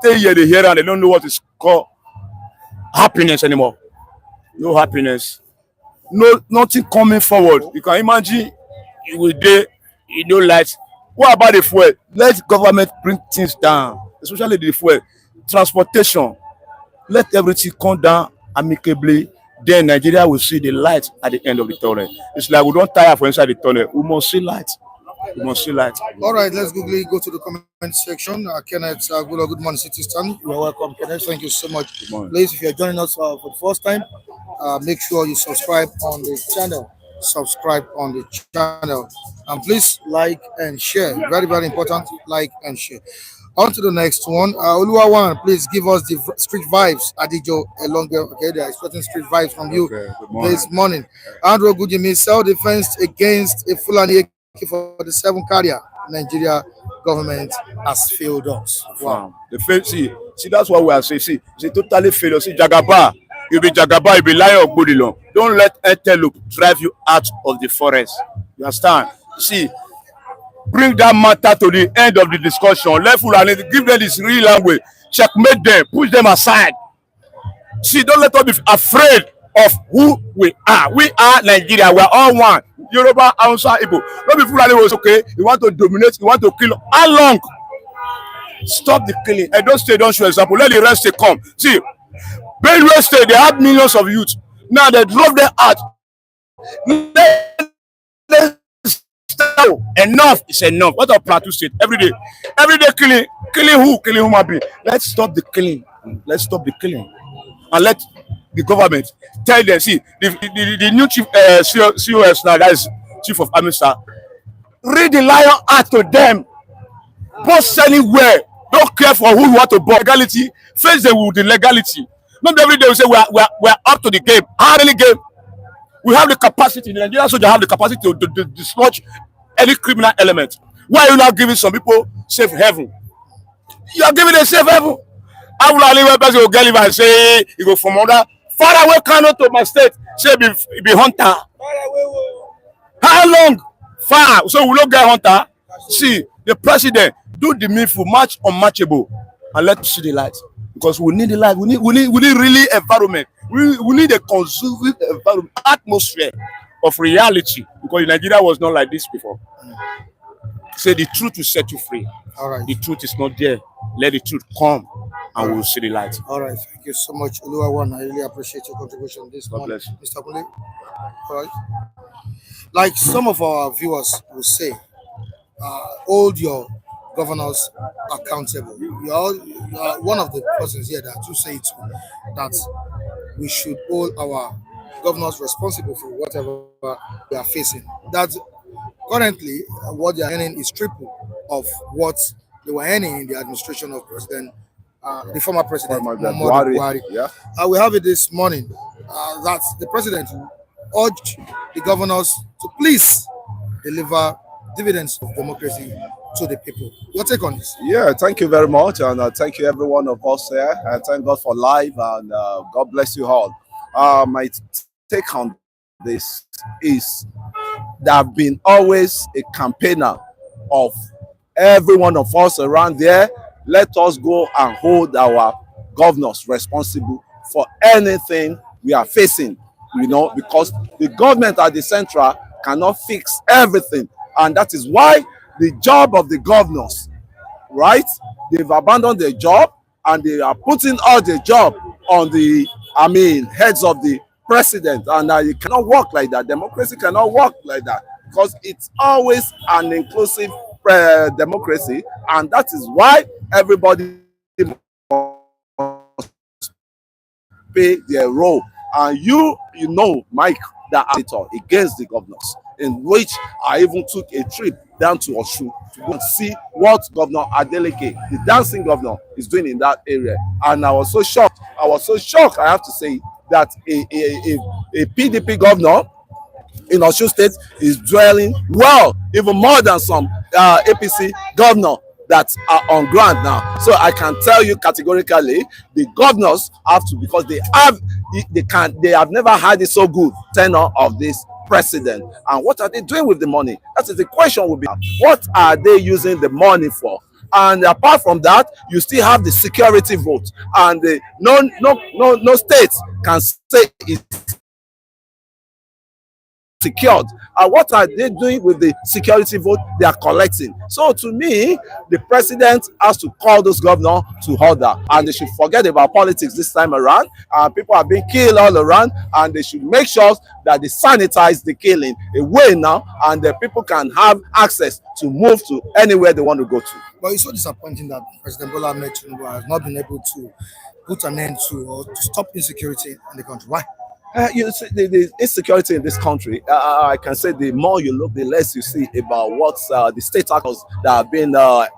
they hear and they don't know what is called happiness anymore. No happiness. Nothing coming forward. You can imagine you will day, you know, light. What about the fuel? Let government bring things down, especially the fuel. Transportation. Let everything come down amicably. Then Nigeria will see the light at the end of the tunnel. It's like we don't tire for inside the tunnel. We must see light. We must see light. All right, let's quickly go to the comment section. Kenneth, good morning, Citizen. You are welcome, Kenneth. Thank you so much. Please, if you are joining us for the first time, make sure you subscribe on the channel. And please like and share. Very, very important. Like and share. On to the next one. Oluwawan, please give us the street vibes. Adijo Elonge. Okay, they are expecting street vibes from you this morning. Andrew Gujimi, self-defense against a Fulani AK-47 carrier. Nigeria government has failed us. Wow. See, that's what we are saying. See, it's a totally failure. See, Jagaba, you be Jagaba, you be lion of Bodilon. Don't let antelope drive you out of the forest. You understand? See, bring that matter to the end of the discussion. Let Fulani give them this real language. Checkmate them, push them aside. See, don't let us be afraid of who we are. We are Nigeria. We are all one. Yoruba, Hausa, Igbo. Don't be Fulani was okay. You want to dominate, you want to kill. How long? Stop the killing. And don't stay, don't show example. Let the rest come. See, Benue State, they have millions of youth. Now they drove them out. Enough is enough. What a Plateau State? Every day killing who? Killing human being. Let's stop the killing. Let's stop the killing, and let the government tell them. See, the new chief COS now, that is Chief of Army Staff. Read the Lion Act to them. Boss anywhere. Don't care for who you want to boss. Legality. Face them with the legality. Not every day we say we are up to the game. How many game? We have the capacity. The Nigerian soldiers have the capacity to dislodge any criminal element. Why are you not giving some people safe heaven? You are giving a safe heaven. I will only one person will get and say you go from other far away Kano to my state. Say be hunter. How long? Far. So we don't get hunter. See, the president do the needful, match unmatchable, and let's see the light. Because we need the light. We need really environment. We need a conducive environment, atmosphere of reality. Because Nigeria was not like this before. Say the truth will set you free. All right. The truth is not there. Let the truth come, and we'll see the light. All right. Thank you so much, Oluwawan. I really appreciate your contribution this morning, Mr. Kule. All right. Like some of our viewers will say, hold your governors accountable. You are one of the persons here that you say it that we should hold our governors responsible for whatever we are facing. That currently what they are earning is triple of what they were earning in the administration of the former president Muhammadu Buhari. Yeah. We have it this morning that the president urged the governors to please deliver dividends of democracy to the people. Your take on this? Yeah, thank you very much, and thank you every one of us here. And thank God for life, and God bless you all. My take on this is there have been always a campaigner of every one of us around there. Let us go and hold our governors responsible for anything we are facing, because the government at the central cannot fix everything, and that is why the job of the governors, right? They've abandoned their job and they are putting all their job on the, heads of the president, and it cannot work like that. Democracy cannot work like that because it's always an inclusive democracy, and that is why everybody must play their role. And you know, Mike, that actor against the governors, in which I even took a trip down to Osun to go and see what Governor Adeleke, the dancing governor, is doing in that area. And I was so shocked. I have to say, that a PDP governor in Osun State is dwelling well, even more than some APC governor that are on ground now. So I can tell you categorically, the governors have to, because they have never had it so good tenure of this president. And what are they doing with the money? That is the question will be, what are they using the money for? And apart from that, you still have the security vote, and no state can say it's secured. And what are they doing with the security vote they are collecting? So to me, the president has to call those governors to order, and they should forget about politics this time around. People are being killed all around, and they should make sure that they sanitize the killing away now, and the people can have access to move to anywhere they want to go to. But it's so disappointing that President Bola Tinubu has not been able to put an end to or to stop insecurity in the country. Why? You see, the insecurity in this country, I can say the more you look, the less you see about what the state actors that have been that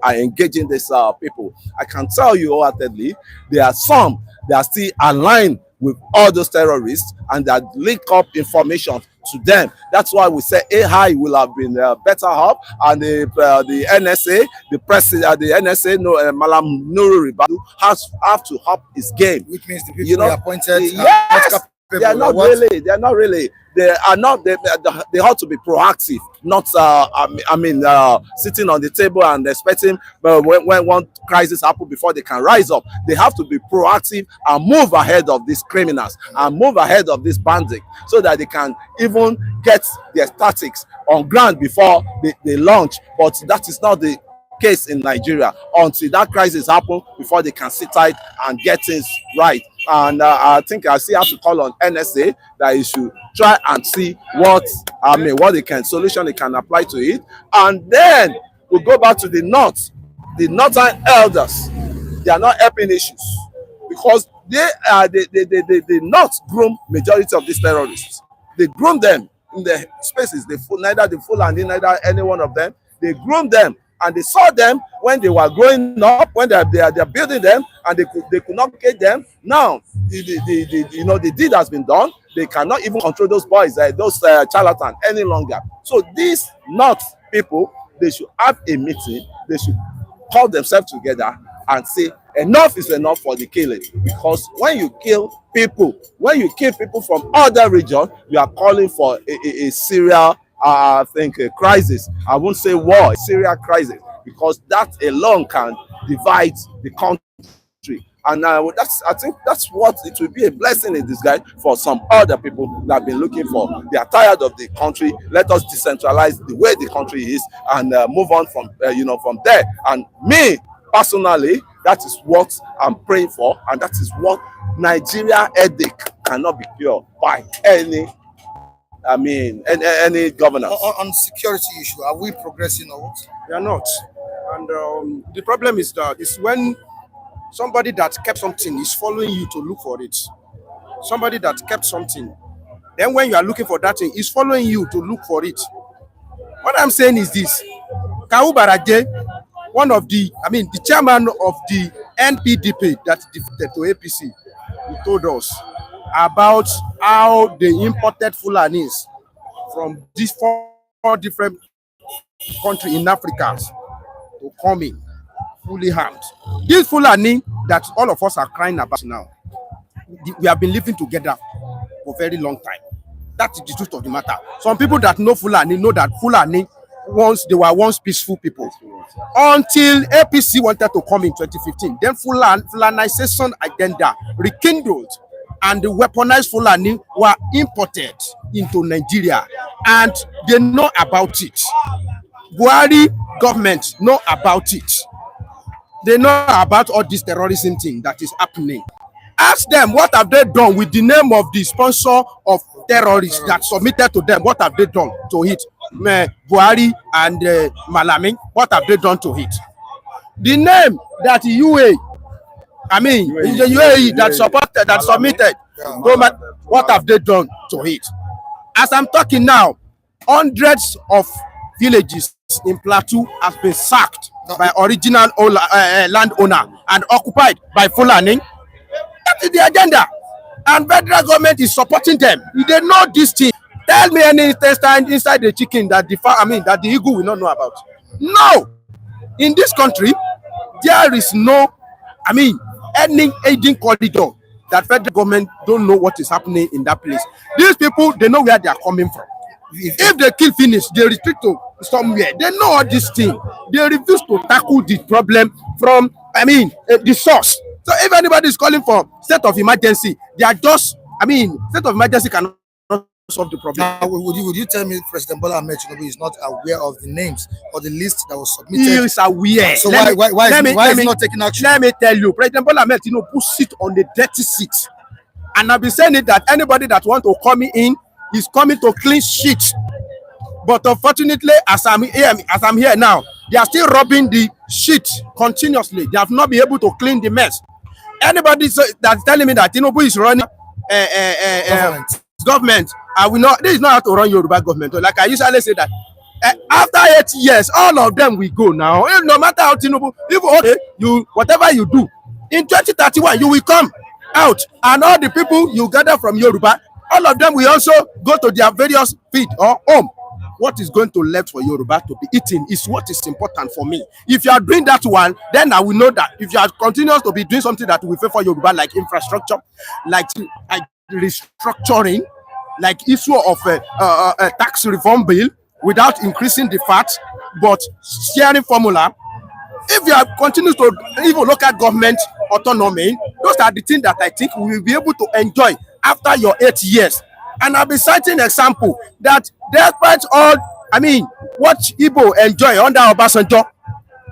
are engaging these people. I can tell you wholeheartedly, there are some that are still aligned with all those terrorists and that link up information to them. That's why we say AI will have been better up, and the NSA, the president, the NSA, Malam Nuru Ribadu have to up his game. Which means the people they appointed yes, they are not really. They are not really. They are not. They ought to be proactive, not sitting on the table and expecting when one crisis happens before they can rise up. They have to be proactive and move ahead of these criminals and move ahead of these bandits, so that they can even get their tactics on ground before they launch. But that is not the case in Nigeria until that crisis happens before they can sit tight and get things right. And I think I still have to call on NSA that you should try and see what solution they can apply to it. And then we'll go back to the northern elders. They are not helping issues because they not groom majority of these terrorists. They groom them in the spaces. Neither the Fulani, neither any one of them. They groom them. And they saw them when they were growing up, when they are building them, and they could not get them. Now the deed has been done. They cannot even control those boys, those charlatans any longer. So these not people, they should have a meeting. They should call themselves together and say enough is enough for the killing. Because when you kill people from other regions, you are calling for a serial I think a crisis. I won't say war, a serious crisis, because that alone can divide the country. And I think that's what it will be, a blessing in disguise for some other people that have been looking for. They are tired of the country. Let us decentralize the way the country is and move on from from there. And me personally, that is what I'm praying for, and that is what Nigeria headache cannot be cured by any governance. On security issue, are we progressing or what? We are not. And the problem is that it's when somebody that kept something is following you to look for it. Somebody that kept something, then when you are looking for that thing, is following you to look for it. What I'm saying is this: Kawu Baraje, the chairman of the NPDP that defected to APC, he told us about how they imported Fulanis from these four different country in Africa to come in fully armed. This Fulani that all of us are crying about now, we have been living together for a very long time. That is the truth of the matter. Some people that know Fulani know that Fulani they were once peaceful people. Until APC wanted to come in 2015, then Fulanization agenda rekindled, and the weaponized Fulani were imported into Nigeria, and they know about it. Buhari government know about it. They know about all this terrorism thing that is happening. Ask them, what have they done with the name of the sponsor of terrorists that submitted to them? What have they done to it? Buhari and Malami, what have they done to it? The name that the UAE that supported, that submitted, what have they done to it? As I'm talking now, hundreds of villages in Plateau have been sacked by original landowner and occupied by Fulani. That is the agenda, and federal government is supporting them. They know this thing. Tell me any intestine inside the chicken that that the eagle will not know about. No, in this country there is no, any aiding corridor that federal government don't know what is happening in that place. These people, they know where they are coming from. If they kill finish, they retreat to somewhere. They know all this thing. They refuse to tackle the problem from the source. So if anybody is calling for state of emergency, they are just, state of emergency cannot solve the problem. Now, would you tell me President Bola Tinubu is not aware of the names or the list that was submitted? He is aware. So why is he not taking action? Let me tell you, President Bola Tinubu sit on the dirty seat. And I've been saying it that anybody that want to come in is coming to clean shit. But unfortunately, as I'm here now, they are still rubbing the shit continuously. They have not been able to clean the mess. Anybody that's telling me that Tinubu is running government, I will not. This is not how to run Yoruba government. Like I usually say that after 8 years, all of them will go now. No matter how Tinubu, whatever you do, in 2031 you will come out, and all the people you gather from Yoruba, all of them will also go to their various feed or home. What is going to left for Yoruba to be eaten is what is important for me. If you are doing that one, then I will know that. If you are continuous to be doing something that will favor Yoruba, like infrastructure, like restructuring, like issue of a tax reform bill without increasing the VAT, but sharing formula. If you are continuous to even local government autonomy, those are the things that I think we will be able to enjoy after your 8 years. And I'll be citing example that despite all, what Igbo enjoy under Obasanjo,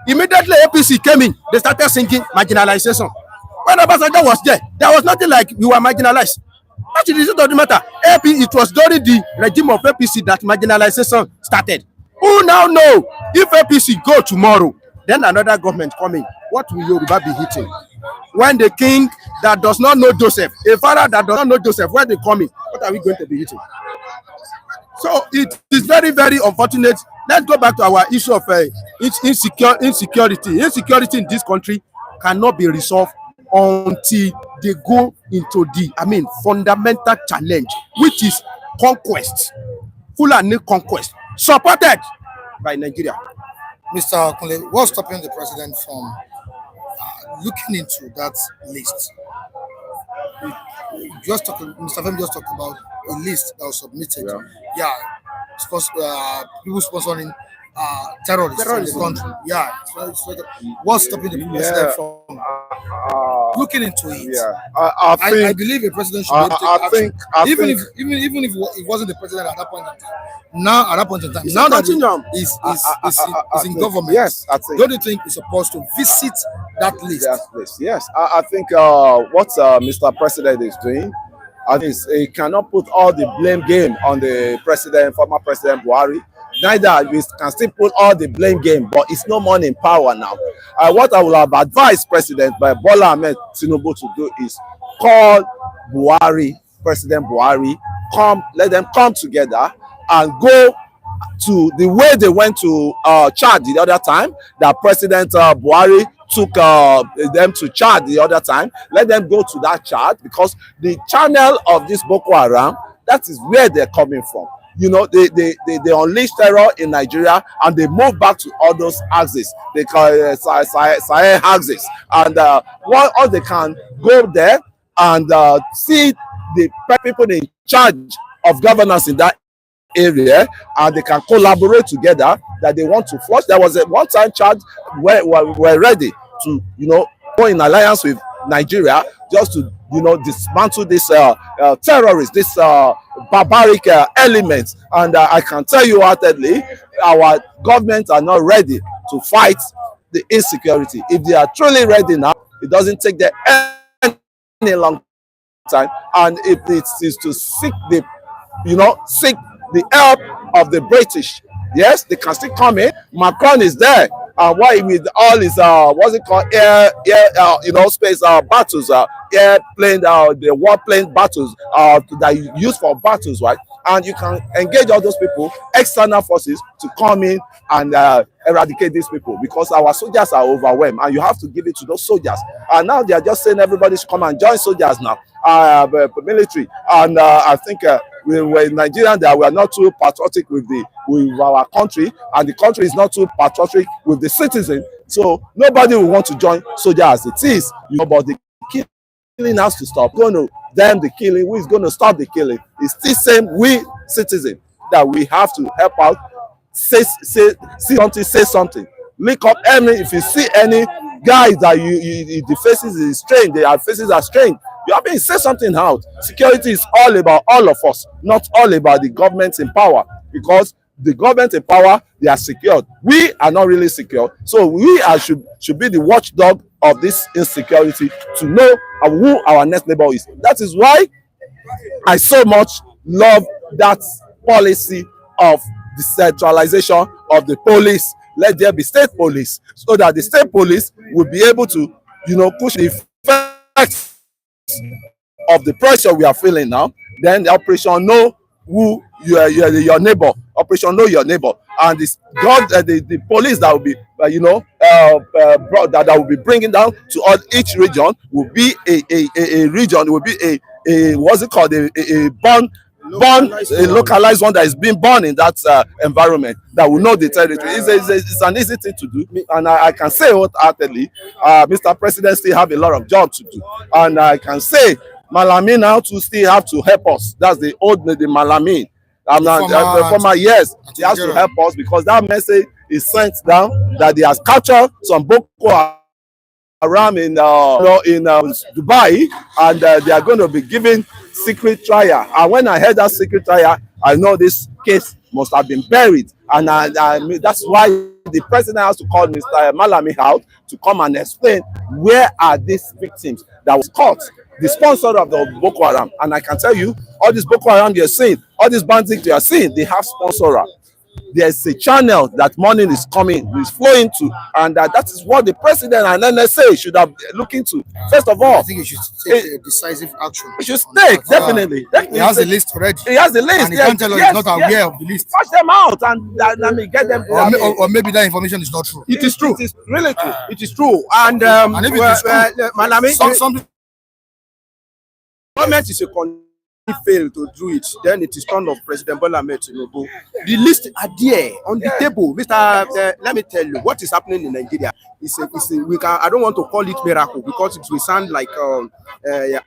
immediately APC came in, they started singing marginalization. When Obasanjo was there was nothing like we were marginalized. That's the result of the matter. It was during the regime of APC that marginalization started. Who now know if APC go tomorrow, then another government coming, what will Yoruba be hitting? When the king that does not know Joseph, a father that does not know Joseph, when they come in, what are we going to be hitting? So it is very, very unfortunate. Let's go back to our issue of insecurity. Insecurity in this country cannot be resolved until they go into the fundamental challenge, which is conquest, Fulani conquest, supported by Nigeria. Mr. Kunle, what's stopping the president from looking into that list? Mr. Femi just talked about a list that was submitted. Yeah, because people sponsoring terrorists in the country. Yeah, what's stopping the president from looking into it? Yeah, I believe the president should take action. Even if it wasn't the president at that point in time. Now at that point in time, now that he's in government, yes, I think. Don't you think he's supposed to visit that list? Yes, I think what Mr. President is doing, I think he cannot put all the blame game on the former President Buhari. Neither we can still put all the blame game, but it's no more in power now. What I will have advised President Bola Tinubu to do is call President Buhari, let them come together and go to the way they went to Chad the other time, that President Buhari took them to Chad the other time. Let them go to that Chad, because the channel of this Boko Haram, that is where they're coming from. they unleash terror in Nigeria, and they move back to all those axes. They call it Sahel axis, and all they can go there and see the people in charge of governance in that area, and they can collaborate together that they want to flush. There was a one-time charge where we're ready to go in alliance with Nigeria just to dismantle this terrorists, this barbaric elements. And I can tell you heartedly, our government are not ready to fight the insecurity. If they are truly ready now, it doesn't take them any long time. And if it is to seek the help of the British, yes, they can still come in. Macron is there. Why with all his what's it called, space battles, airplane, the warplane battles that you use for battles, right? And you can engage all those people, external forces, to come in and eradicate these people, because our soldiers are overwhelmed, and you have to give it to those soldiers. And now they are just saying everybody should come and join soldiers now, military. And I think we're Nigerian, that we are not too patriotic with our country, and the country is not too patriotic with the citizen. So nobody will want to join soldiers as it is. But the killing has to stop. Going to them the killing. Who is going to stop the killing? It's the same we citizens that we have to help out. Say something. Link up if you see any guys that the faces is strange, their faces are strange, you have to say something out. Security is all about all of us, not all about the government in power, because the government in power, they are secured. We are not really secure. So we should be the watchdog of this insecurity, to know who our next neighbor is. That is why I so much love that policy of decentralization of the police. Let there be state police, so that the state police will be able to, push the effects of the pressure we are feeling now. Then the operation know who your neighbor. Operation know your neighbor, and the police that will be that will be bringing down to each region will be a region, will be a what's it called, a localized one that is being born in that environment, that will know the territory. It's an easy thing to do, and I can say wholeheartedly, Mr. President still have a lot of job to do, and I can say Malami now to still have to help us. That's the Malami. The former, yes, he has to help us, because that message is sent down that they has captured some Boko Haram in Dubai, and they are going to be giving secret trial. And when I heard that secret trial, I know this case must have been buried, and that's why the president has to call Mr. Malami out to come and explain where are these victims that was caught, the sponsor of the Boko Haram. And I can tell you, all these Boko Haram you're seeing, all these bandits you are seeing, they have sponsor. There's a channel that money is coming, is flowing to, and that is what the president and NSA should have looked into. First of all, I think he should take a decisive action. He should take, definitely. He has the list already. He has the list. And he can't tell us he's not aware of the list. Flush them out and get them. Or maybe that information is not true. It is true. It is really true. It is true. And if it is true, Malami, government is a fail to do it, then it is turn of President Bola Tinubu. The list are there on the table, Mr. Let me tell you what is happening in Nigeria. I don't want to call it miracle, because it will sound like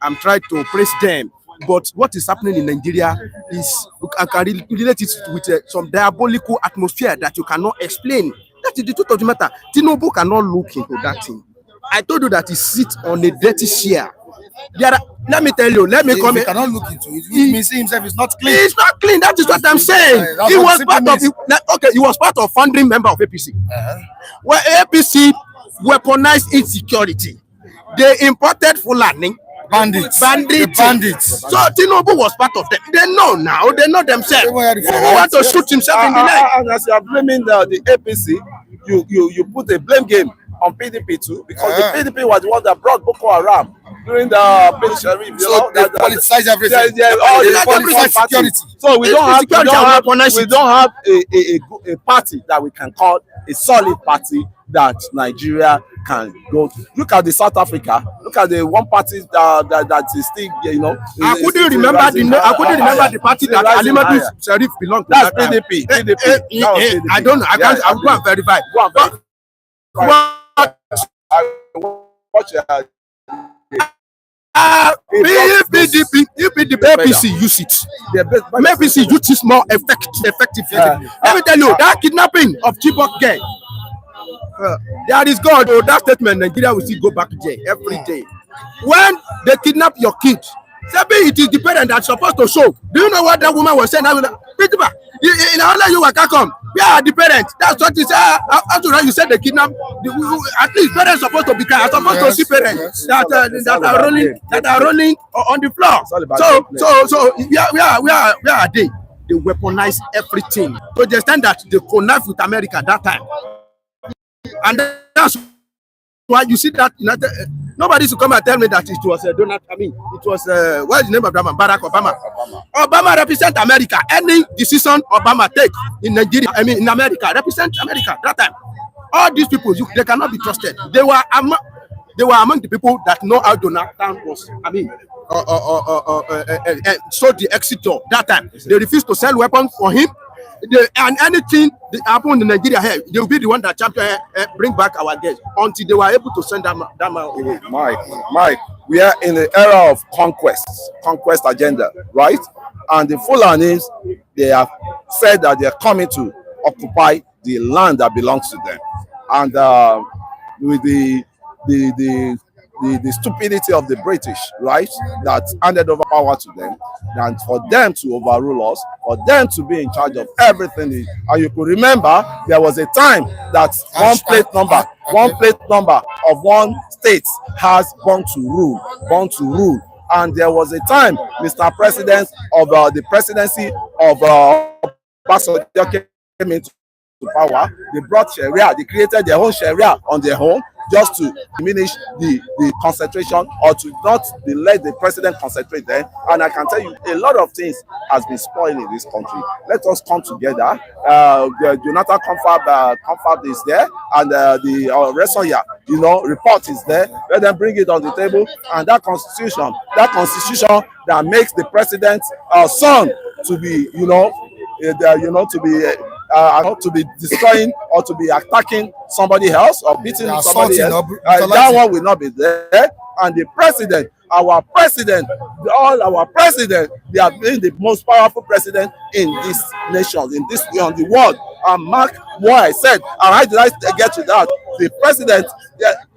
I'm trying to praise them. But what is happening in Nigeria is, I can relate it with some diabolical atmosphere that you cannot explain. That is the truth of the matter. Tinubu cannot look into that thing. I told you that he sits on a dirty chair. Let me tell you, He cannot look into it. It means he himself is not clean. He's not clean. That is what I'm saying. He was part of founding member of APC. Where APC weaponized insecurity. They imported Fulani bandits. So Tinubu was part of them. They know now. They know themselves. Who want to shoot himself in the leg? And as you are blaming the APC, you put a blame game on PDP too, because the PDP was the one that brought Boko Haram during the military. So they politicize everything. They politicize security. So we don't have a party that we can call a solid party that Nigeria can go. Look at the South Africa. Look at the one party that is still, you know. I couldn't remember the party that Alimadu Sheriff belonged to. That's PDP. PDP. I don't know. I can't. I'll go and verify. If the APC use it, APC use it more effective. Let me tell you, that kidnapping of Chibok girl, there is God. Oh, that statement, Nigeria will still go back to jail every day. When they kidnap your kid, it is the parent that's supposed to show. Do you know what that woman was saying? In our you come. We are the parents. That's what you say. After you said they kidnap. At least parents are supposed to be kind. Supposed to see parents that are rolling on the floor. So where are they? They weaponize everything to the extent that they connive with America that time. And that's why you see that nobody should come and tell me that it was Donald. I mean, it was what is the name of that man? Barack Obama. Obama represent America. Any decision Obama take in Nigeria, I mean in America, represent America that time. All these people, they cannot be trusted. They were among the people that know how Donald Trump was. I mean, so the exit door that time. They refused to sell weapons for him. And anything that happened in Nigeria here, they will be the one that champion bring back our guests until they were able to send that man away. Mike, we are in the era of conquest agenda, right? And the Fulanis, they have said that they are coming to occupy the land that belongs to them. And with the stupidity of the British, right, that handed over power to them, and for them to overrule us, for them to be in charge of everything. And you could remember there was a time that one plate number of one state has born to rule. And there was a time, Mr. President, of the presidency of Obasanjo came into power. They brought Sharia. They created their own Sharia on their own, just to diminish the concentration, or to not let the president concentrate there. And I can tell you, a lot of things has been spoiled in this country. Let us come together. The Jonathan Confab is there, and the Resoya, report is there. Let them bring it on the table. And that constitution that makes the president's son to be, to be destroying or to be attacking somebody else or beating somebody else. That one will not be there. And the president, all our president, they have been the most powerful president in this nation, on the world. And mark what I said. And how did I get to that? The president,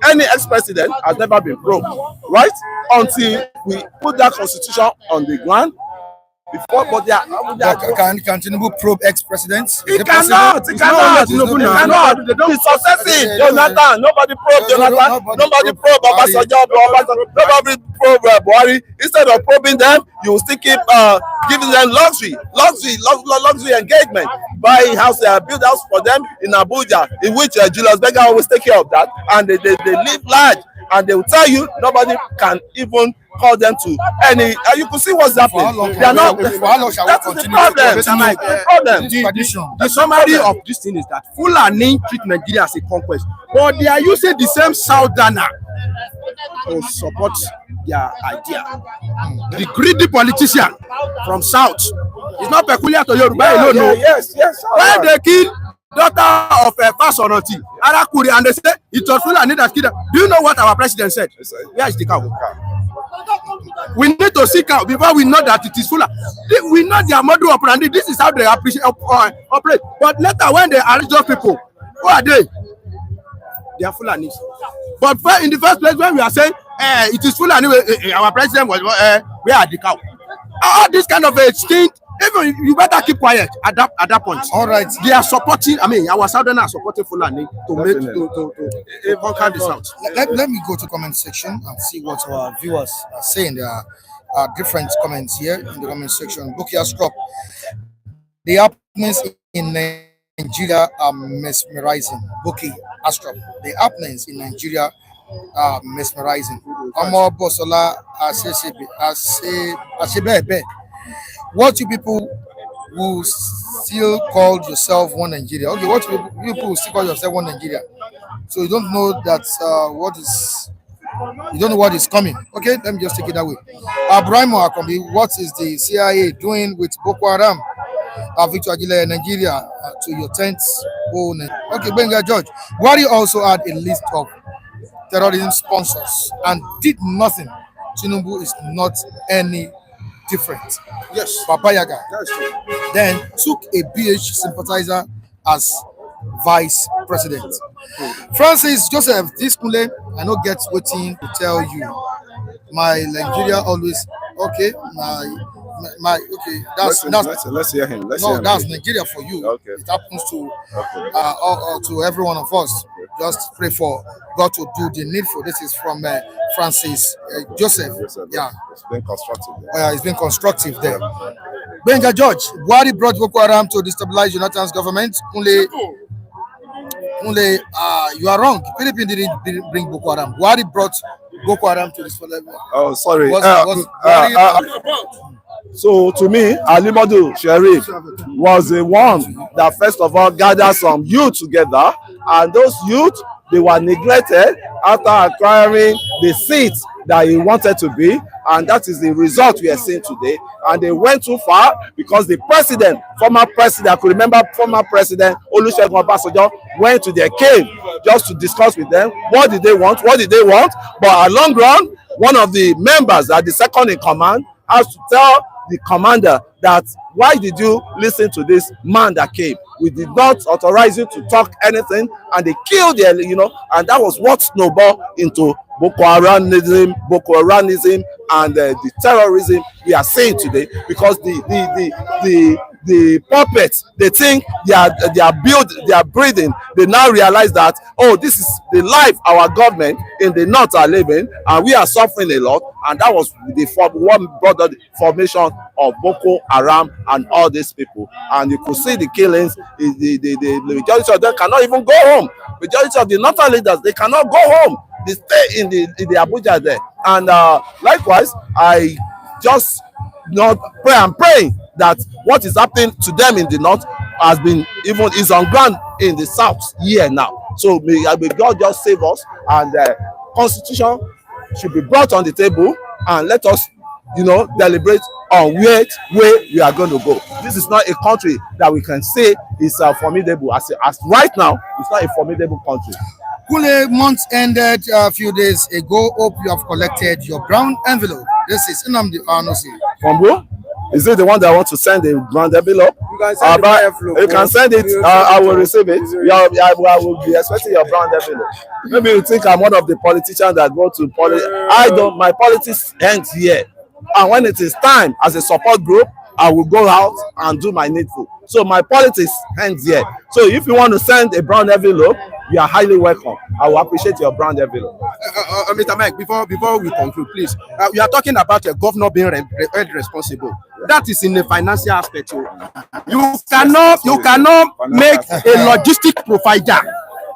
any ex-president has never been broke, right? Until we put that constitution on the ground. Before, but can Tinubu probe ex-presidents? He cannot. He's successive. Jonathan. Nobody probe Jonathan. Nobody probe Obasanjo. Nobody probe Buhari. Instead of probing them, you will still keep giving them luxury engagement. Buy house, build house for them in Abuja, in which Julius Berger always take care of that, and they live large. And they will tell you nobody can even call them to any. You can see what's happening. They are not. That's the problem. The summary of this thing is that Fulani treat Nigeria as a conquest, but they are using the same Southerner to support their idea. The greedy politician from South is not peculiar to Yoruba alone. Yes. When they kill daughter of a Fasonoti, Arakuri, and they say it was Fulani that killed her. Do you know what our president said? Where is the cow? We need to seek out before we know that it is Fulani. We know their model operandi. This is how they operate. But later, when they arrest those people, who are they? They are Fulanis. But in the first place, when we are saying it is Fulani, our president was where are the cow? All this kind of a thing. Even you better keep quiet at that point. All right. They are supporting. I mean, our Southerners are supporting Fulani to conquer the South. Let me go to comment section and see what our viewers are saying. There are different comments here in the comment section. Bukia Scrub. The happenings in Nigeria are mesmerizing. Buki Astrop. The happenings in Nigeria are mesmerizing. Amo Bosola Asebebe. What you people who still call yourself one Nigeria? Okay, what you people still call yourself one Nigeria? So you don't know that you don't know what is coming. Okay, let me just take it that way. Abraham Akombi, what is the CIA doing with Boko Haram? Victor Agile, Nigeria, to your 10th own. Okay, Benga George. Wari also had a list of terrorism sponsors and did nothing. Tinubu is not any different. Yes. Papa Yaga. That's true. Then took a BH sympathizer as vice president. Francis Joseph, this Kule, I no get waiting to tell you. My Nigeria always okay. My okay. Let's hear him. That's Nigeria for you. Okay. It happens to every one of us. Just pray for God to do the needful. This is from Francis Joseph. Yeah, it's been constructive. It's been constructive there. Benga George, Buhari brought Boko Haram to destabilize Jonathan's government. Kunle, you are wrong. Philippines didn't bring Boko Haram. Buhari brought Boko Haram to this level. Oh, sorry. Buhari, so to me, Ali Modu Sheriff was the one that first of all gathered some youth together, and those youth, they were neglected after acquiring the seats that he wanted to be, and that is the result we are seeing today. And they went too far because the former president, I could remember former president Olusegun Obasanjo went to their cave just to discuss with them what did they want, but at long run, one of the members, that the second in command, has to tell the commander that why did you listen to this man that came? We did not authorize you to talk anything, and they killed the, and that was what snowballed into Boko Haramism, and the terrorism we are seeing today, because the puppets, they think they are breathing. They now realize that, oh, this is the life our government in the north are living, and we are suffering a lot. And that was what brought the formation of Boko Haram and all these people. And you could see the killings. The majority of them cannot even go home. Majority of the northern leaders, they cannot go home. They stay in the Abuja there. And likewise, I just pray and praying that what is happening to them in the north is on ground in the south here now. So may God just save us, and constitution should be brought on the table, and let us deliberate on where we are going to go. This is not a country that we can say is formidable. As right now, it's not a formidable country. Kule, month ended a few days ago. Hope you have collected your brown envelope. This is Nnamdi Kanu. From who? Is it the one that wants to send the brown envelope? You can send you can send it. I will receive it. I will be expecting your brown envelope. Maybe you think I'm one of the politicians that go to politics. My politics ends here. And when it is time as a support group, I will go out and do my needful. So my politics ends here. So if you want to send a brown envelope, you are highly welcome. I will appreciate your brown envelope. Mr. Mike, before we conclude, please, we are talking about a governor being held responsible. That is in the financial aspect. You cannot make a logistic provider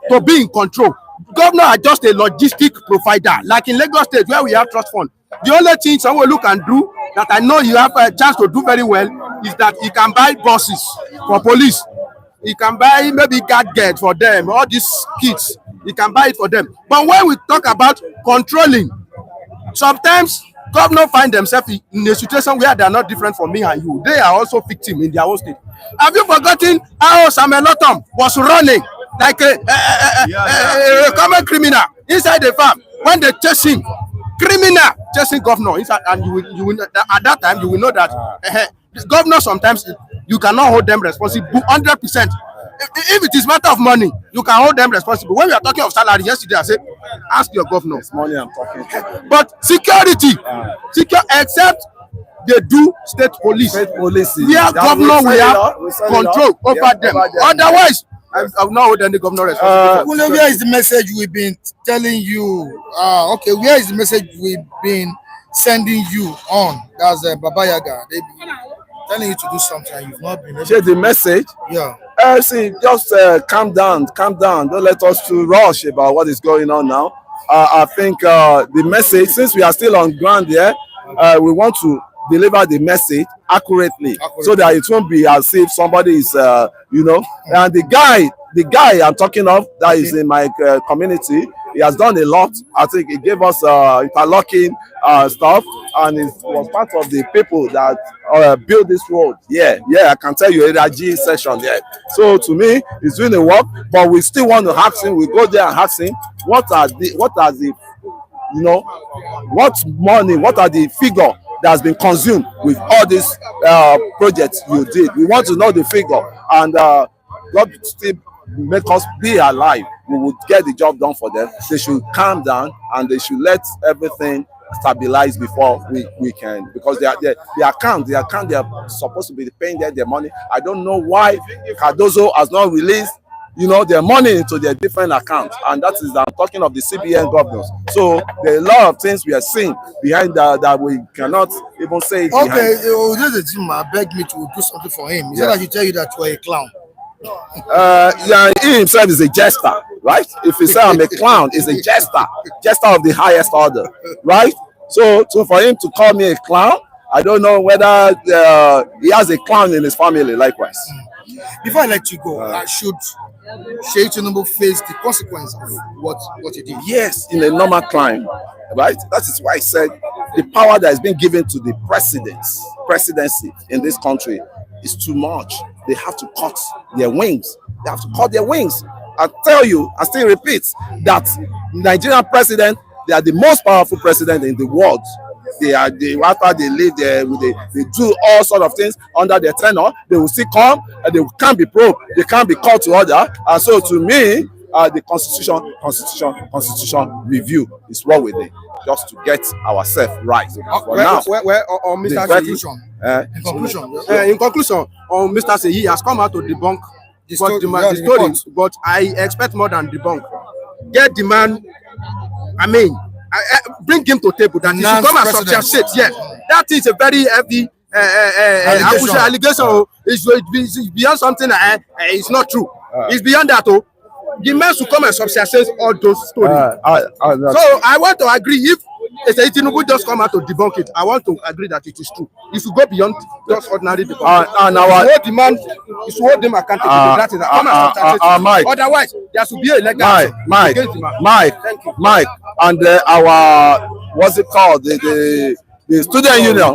to be in control. Governor are just a logistic provider, like in Lagos State where we have trust fund. The only thing someone look and do that I know you have a chance to do very well is that he can buy buses for police. He can buy maybe gadgets for them, all these kits. He can buy it for them. But when we talk about controlling, sometimes governors find themselves in a situation where they are not different from me and you. They are also victims in their own state. Have you forgotten how Samuel Otom was running like a common criminal inside the farm when they chase him? Criminal chasing governor inside, and you will at that time you will know that governor sometimes you cannot hold them responsible 100%. If it is matter of money, you can hold them responsible. When we are talking of salary, yesterday I said, ask your governor. It's money I'm talking. But security, except they do state police. Where governor will have control over them. Otherwise, I will not hold any governor responsible. Where is the message we've been telling you? Where is the message we've been sending you on? That's Baba Yaga. They've been telling you to do something. You've not been able to. The message? Yeah. See, just calm down. Don't let us too rush about what is going on now. I think the message, since we are still on ground here, we want to deliver the message accurately, so that it won't be as if somebody is, and the guy The guy I'm talking of that is in my community, he has done a lot. I think he gave us interlocking stuff, and he was part of the people that built this road. Yeah, I can tell you a G session there. So to me, he's doing the work, but we still want to ask him. We go there and ask him what are the what money, what are the figure that has been consumed with all these projects you did. We want to know the figure, and God still make us be alive. We would get the job done for them. They should calm down and they should let everything stabilize before we can, because the account they are supposed to be paying their money. I don't know why Cardozo has not released their money into their different accounts, and that is, I'm talking of the CBN governors. So there are a lot of things we are seeing behind that we cannot even say. Okay, this Jima begged me to do something for him. He said I should tell you that you are a clown. Yeah, he himself is a jester, right? If he say I'm a clown, he's a jester of the highest order, right? So for him to call me a clown, I don't know whether he has a clown in his family likewise. Before I let you go, should Seyi Tinubu face the consequence of what he did? Yes, in a normal crime, right? That is why I said the power that has been given to the presidency in this country is too much. They have to cut their wings. They have to cut their wings. I tell you, I still repeat, that Nigerian president, they are the most powerful president in the world. After they live there, they do all sort of things under their tenure. They will still come and they can't be probed. They can't be called to order. And so to me, the constitution review is what we need, just to get ourselves right. In conclusion, Mr. Seyi has come out to debunk the story, but I expect more than debunk. Get the man, bring him to table that he should come and substantiate. Yes, that is a very heavy allegation. It's beyond something it's not true. It's beyond that. The man should come and substantiate all those stories. So I want to agree, if Seyi Tinubu just come out to debunk it, I want to agree that it is true. You should go beyond just ordinary debunk. You should hold them accountable. Otherwise, there should be a legal action. Mike, and our what's it called? The student union.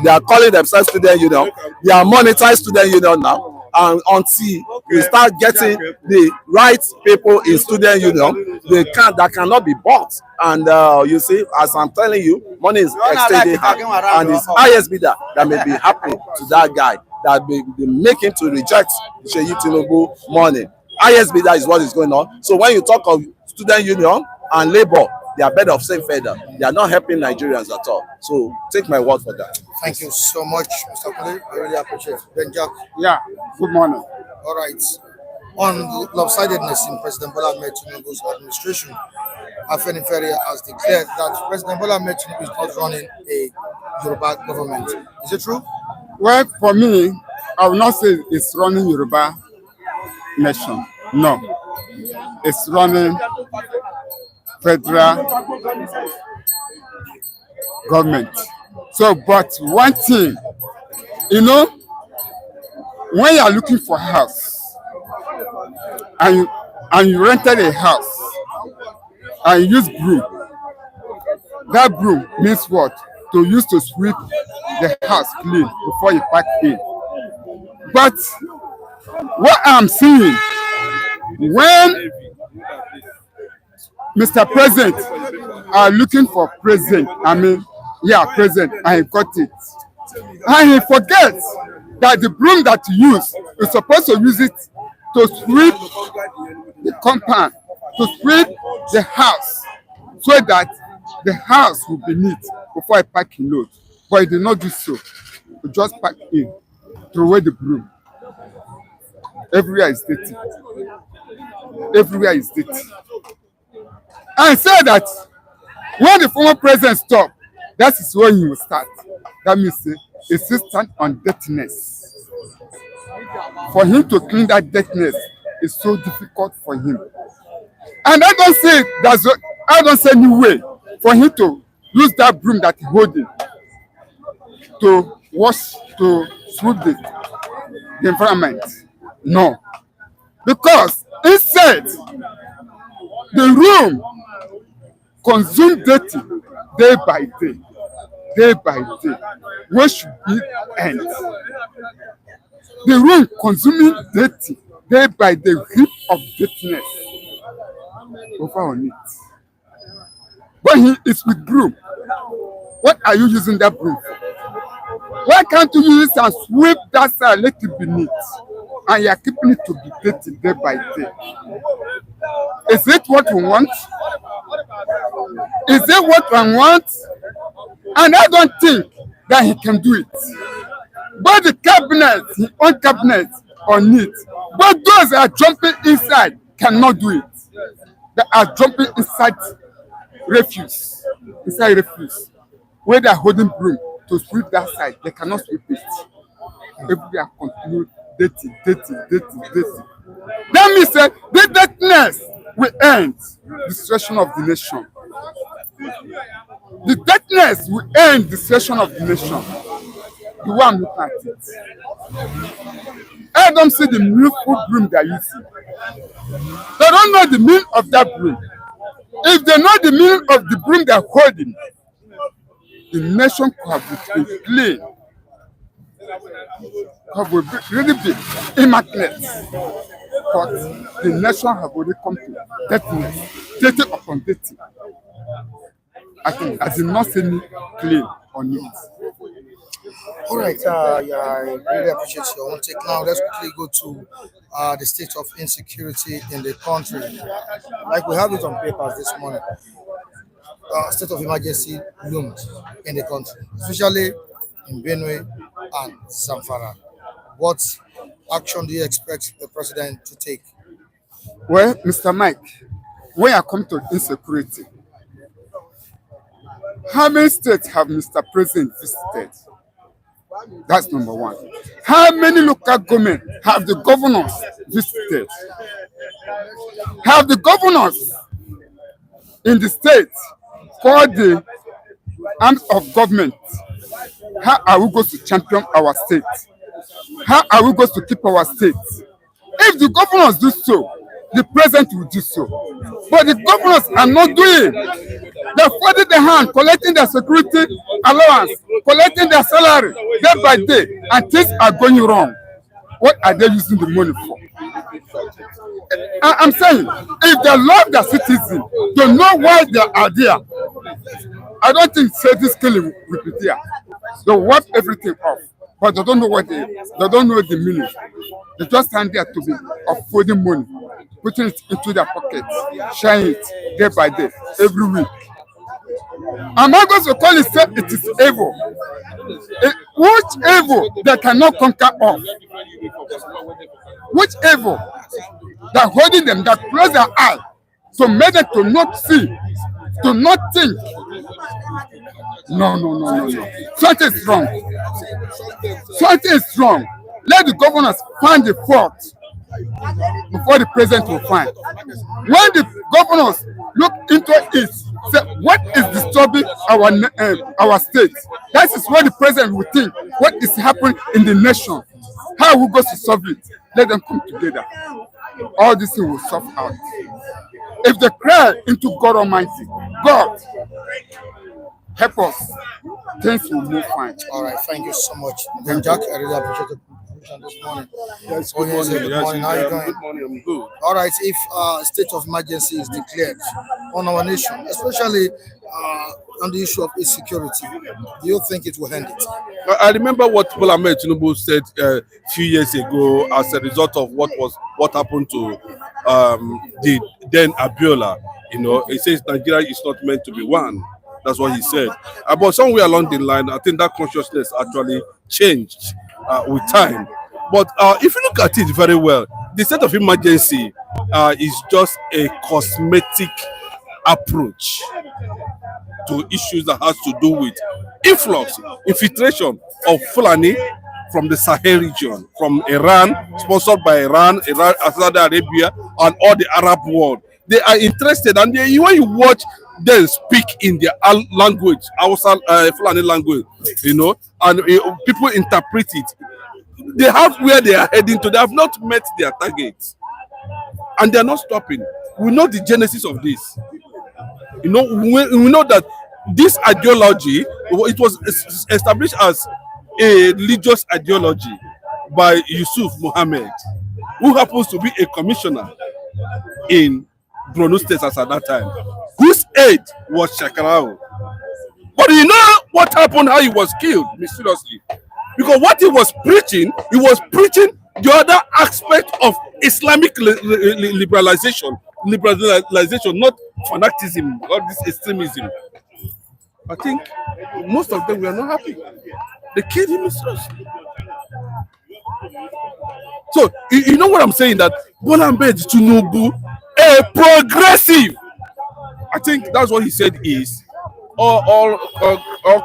They are calling themselves student union. They are monetized student union now. And until we start getting the right people in student union, that cannot be bought. And you see, as I'm telling you, money is extending and it's highest bidder that may be happy to that guy, that may make him to reject Seyi Tinubu money. Highest bidder is what is going on. So when you talk of student union and labor, they are better of same feather. They are not helping Nigerians at all. So take my word for that. Thank you so much, Mr. Kole. I really appreciate it. Ben Jack. Yeah, good morning. All right. On lopsidedness in President Bola Tinubu's administration, Afenifere has declared that President Bola Tinubu is not running a Yoruba government. Is it true? Well, for me, I will not say it's running Yoruba nation. No. It's running federal government. So, but one thing, when you are looking for a house and you rented a house and you use broom, that broom means what? To use to sweep the house clean before you pack in. But what I'm seeing, when Mr. President are looking for president, president, and he got it. And he forgets that the broom that he used is supposed to use it to sweep the compound, to sweep the house, so that the house will be neat before I pack in load. But he did not do so. He just packed in, throw away the broom. Everywhere is dirty. Everywhere is dirty. And say that when the former president stopped, that is when he will start. That means he still stand on dirtiness. For him to clean that dirtiness is so difficult for him. And I don't see any way for him to use that broom that he's holding to wash, to sweep the environment. No. Because Instead, the room consumed dirty day by day, which should be end. The room consuming dirty day by day, heap of dirtiness over on it. When he is with broom, what are you using that broom for? Why can't you use it and sweep that side, let it be neat? And you are keeping it to be dirty day by day. Is it what we want? Is it what we want? And I don't think that he can do it. But the cabinet, his own cabinet on it, but those that are jumping inside cannot do it. They are jumping inside refuse, where they are holding broom to sweep that side. They cannot sweep it. If they are continued dirty. That means that the dirtiness will end the destruction of the nation. The dirtiness will end the destruction of the nation. The way I'm looking at it. I don't see the beautiful broom they are using. They don't know the meaning of that broom. If they know the meaning of the broom they are holding, the nation could have been clean. Could have really been immaculate. But the nation have already come to dirtiness, dirty upon dirty. I think I did not see me clean on it. All right, yeah, I really appreciate your own take. Now, let's quickly go to the state of insecurity in the country. Like we have it on papers this morning. State of emergency loomed in the country, especially in Benue and Zamfara. What action do you expect the president to take? Well, Mr. Mike, when I come to insecurity, how many states have Mr. President visited? That's number one. How many local government have the governors visited? Have the governors in the state called the arms of government? How are we going to champion our state? How are we going to keep our state? If the governors do so, the president will do so. But the governors are not doing. They're folding their hand, collecting their security allowance, collecting their salary day by day, and things are going wrong. What are they using the money for? I'm saying, if they love their citizens, they know why they are there. I don't think this killing will be there. They wipe everything off, but they don't know what they don't know the meaning. They just stand there to be affording money, putting it into their pockets, sharing it day by day, every week. Am I going to call it say it is evil? Which evil they cannot conquer off? Which evil that holding them, that close their eye to make them to not see, to not think? No. Something is wrong. Something is wrong. Let the governors find the fault before the president will find. When the governors look into it, say what is disturbing our state, that is what the president will think. What is happening in the nation? How we go to solve it? Let them come together. All this thing will solve out. If they cry into God Almighty, God help us, things will move fine. All right, thank you so much. Then Jack, I really appreciate the contribution this morning. Yes, good morning. Good morning. How are you going? Good morning, I'm good. All right, if state of emergency is declared on our nation, especially on the issue of insecurity, do you think it will end it? I remember what Bola Tinubu said a few years ago as a result of what happened to the then Abiola. You know, he says Nigeria is not meant to be one. That's what he said. But somewhere along the line, I think that consciousness actually changed with time. But if you look at it very well, the state of emergency is just a cosmetic approach to issues that has to do with influx, infiltration of Fulani from the Sahel region, from Iran, sponsored by Iran, Saudi Arabia, and all the Arab world. They are interested, and when you watch them speak in their language, our Fulani language, you know, and people interpret it. They have where they are heading to. They have not met their targets. and they are not stopping. We know the genesis of this. You know, we know that this ideology, it was established as a religious ideology by Yusuf Mohammed, who happens to be a commissioner in Borno State at that time, whose aide was Shakarao. But you know what happened, how he was killed mysteriously? Because what he was preaching the other aspect of Islamic liberalization, not fanaticism or this extremism. I think most of them were not happy. They killed him mysteriously. So you know what I'm saying, that Bola Tinubu, a progressive, I think that's what he said is all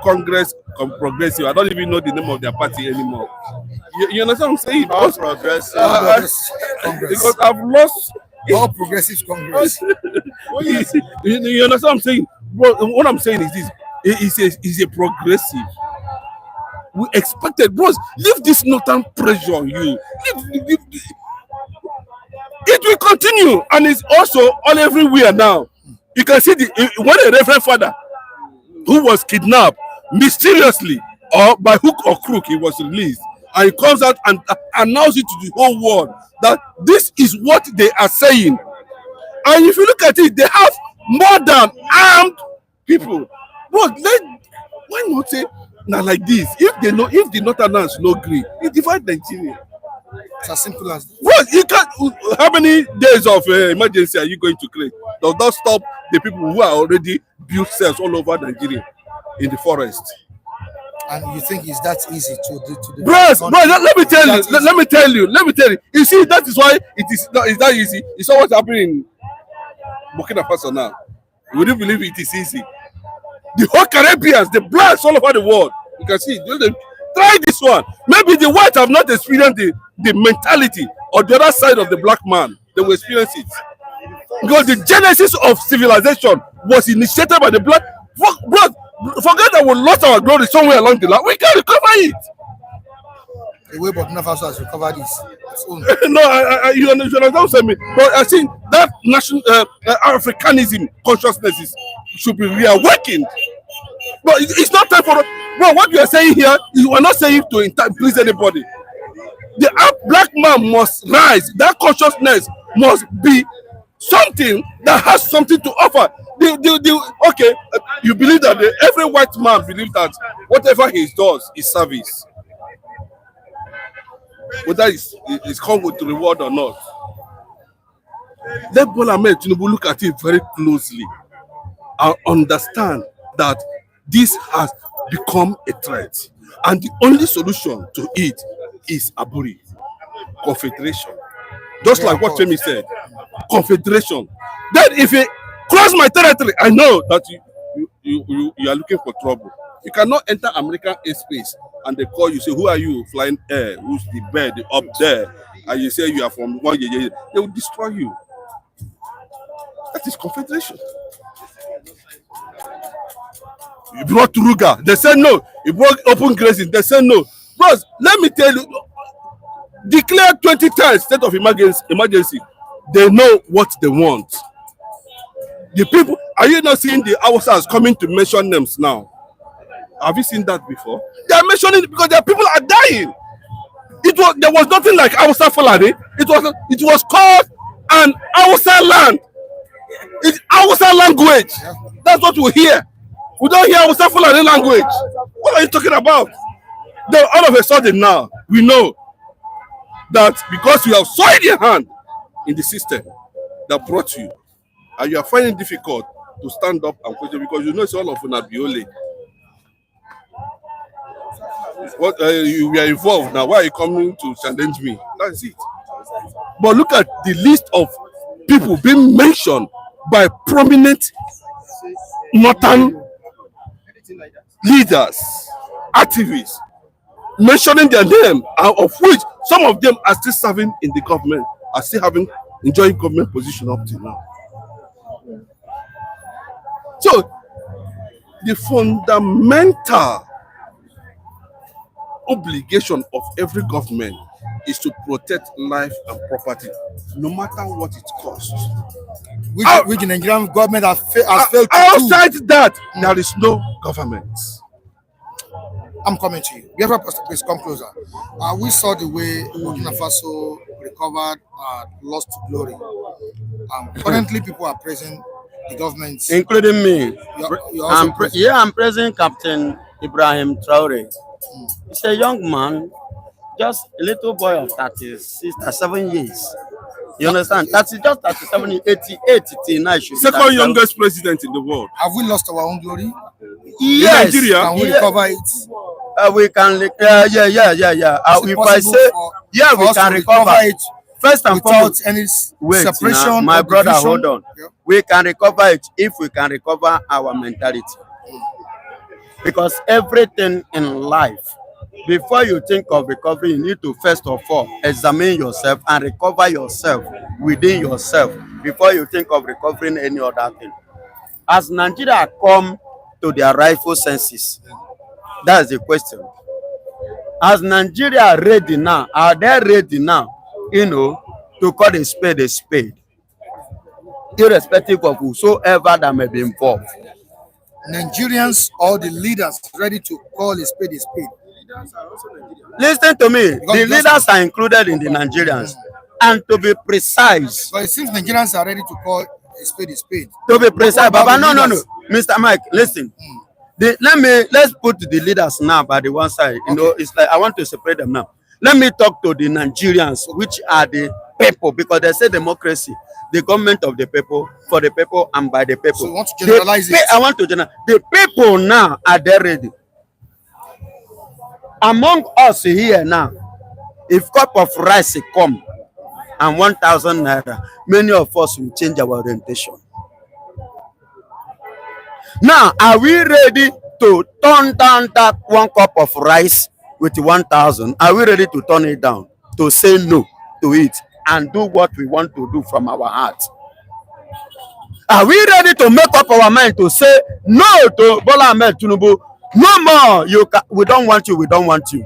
Congress progressive. I don't even know the name of their party anymore. You understand what I'm saying? All progressive. Because I've lost all progressive Congress. you understand what I'm saying? What I'm saying is this: he's a progressive. We expected, bros. Leave this northern pressure on you. It will continue, and it's also all everywhere now. You can see when a reverend father who was kidnapped mysteriously or by hook or crook, he was released, and he comes out and announces it to the whole world that this is what they are saying. And if you look at it, they have more than armed people. Bro, why not say now like this? If the Northerners no agree, it divide Nigeria. It's as simple as that. Well, you can't. How many days of emergency are you going to create? Does that stop the people who are already built cells all over Nigeria in the forest? And you think it's that easy to do? Bros, let me tell you. You see, that is why it's that easy. You saw what's happening in Burkina Faso now. You wouldn't believe it is easy. The whole Caribbeans, the blacks all over the world. You can see. Try this one. Maybe the whites have not experienced the mentality or the other side of the black man. They will experience it. Because the genesis of civilization was initiated by the black. Forget that we lost our glory somewhere along the line. We can recover it. The way Burkina Faso has recovered its own. No, you understand what I'm saying? But I think that national Africanism consciousness should be reawakened. But it's not time for. Bro, what you are saying here, you are not saying to please anybody. The black man must rise. That consciousness must be something that has something to offer. Okay, you believe that every white man believes that whatever he does is service, whether it's come with reward or not. Let Bola Tinubu look at it very closely and understand that this has become a threat, and the only solution to it is Aburi, confederation. Just like what Femi said, confederation. Then if you cross my territory, I know that you are looking for trouble. You cannot enter American airspace and they call you, say, who are you flying air? Who's the bird up there? And you say you are from one year. They will destroy you. That is confederation. You brought Ruga, they said no. You brought open grazing, they said no. Bros, let me tell you, declare 20 times state of emergency. They know what they want. The people, are you not seeing the Hausas coming to mention names now? Have you seen that before? They are mentioning it because their people are dying. There was nothing like Hausa Fulani. It was called an Hausa land. It's Hausa language. That's what we hear. We don't hear Hausa Fulani language. What are you talking about? Then all of a sudden now, we know that because you have soiled your hand in the system that brought you, and you are finding it difficult to stand up and question because you know it's all of Nabiole. What you are involved now? Why are you coming to challenge me? That's it. But look at the list of people being mentioned by prominent northern leaders, activists, mentioning their name, of which some of them are still serving in the government, are still enjoying government position up to now. So the fundamental obligation of every government is to protect life and property, no matter what it costs. Which the Nigerian government has failed to do. Outside that, there is no government. I'm coming to you. Biafra, please come closer. We saw the way Burkina Faso recovered lost to glory. Currently, people are praising the government, including me. I'm praising Captain Ibrahim Traore. He's a young man, just a little boy of 37 years. You understand? That's just 37, 88 till now. Second youngest president in the world. Have we lost our own glory? Yes. In Nigeria? Can we recover it? We can. Yeah. If I say, yeah, we can recover it. First and foremost, any wait, separation. My brother, division. hold on. Yeah. We can recover it if we can recover our mentality. Because everything in life, before you think of recovery, you need to first of all examine yourself and recover yourself within yourself before you think of recovering any other thing. As Nigeria come to their rightful senses, that's the question. As Nigeria ready now, are they ready now, to call a spade, irrespective of whosoever that may be involved? Nigerians or the leaders ready to call a spade a spade? Listen to me. The leaders are included in the Nigerians. And to be precise. But it seems Nigerians are ready to call a spade a spade. To be precise, Baba, no. Mr. Mike, listen. Let's put the leaders now by the one side. It's like I want to separate them now. Let me talk to the Nigerians, which are the people, because they say democracy, the government of the people, for the people, and by the people. So you want to generalize it? I want to generalize. The people now are they ready? Among us here now, if cup of rice come and 1,000 naira, many of us will change our orientation. Now, are we ready to turn down that 1 cup of rice with 1,000? Are we ready to turn it down, to say no to it and do what we want to do from our heart? Are we ready to make up our mind to say no to Bola Tinubu? No more. We don't want you. We don't want you.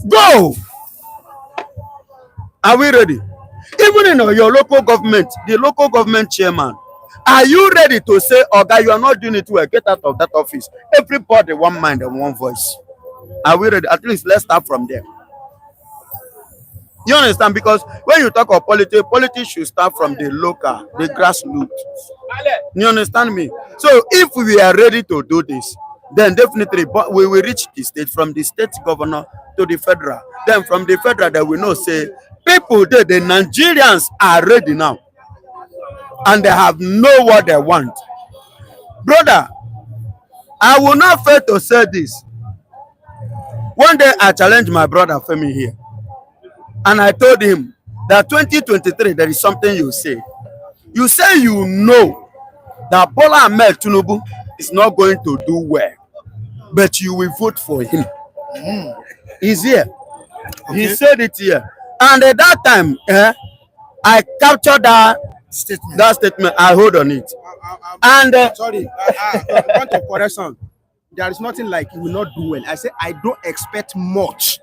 Go. Are we ready? Even in your local government, the local government chairman, are you ready to say, "Oga, you are not doing it well, get out of that office"? Everybody one mind and one voice. Are we ready? At least let's start from there. You understand? Because when you talk of politics should start from the local, the grassroots. You understand me? So if we are ready to do this, then definitely we will reach the state, from the state governor to the federal. Then from the federal, that we know say people there, the Nigerians are ready now, and they have know what they want. Brother, I will not fail to say this. One day I challenged my brother Femi here, and I told him that 2023 there is something you say. You say you know that Bola Tinubu is not going to do well, but you will vote for him. He's here. Okay. He said it here. And at that time, I captured that statement. I hold on it. Sorry, point of correction. There is nothing like he will not do well. I say I don't expect much.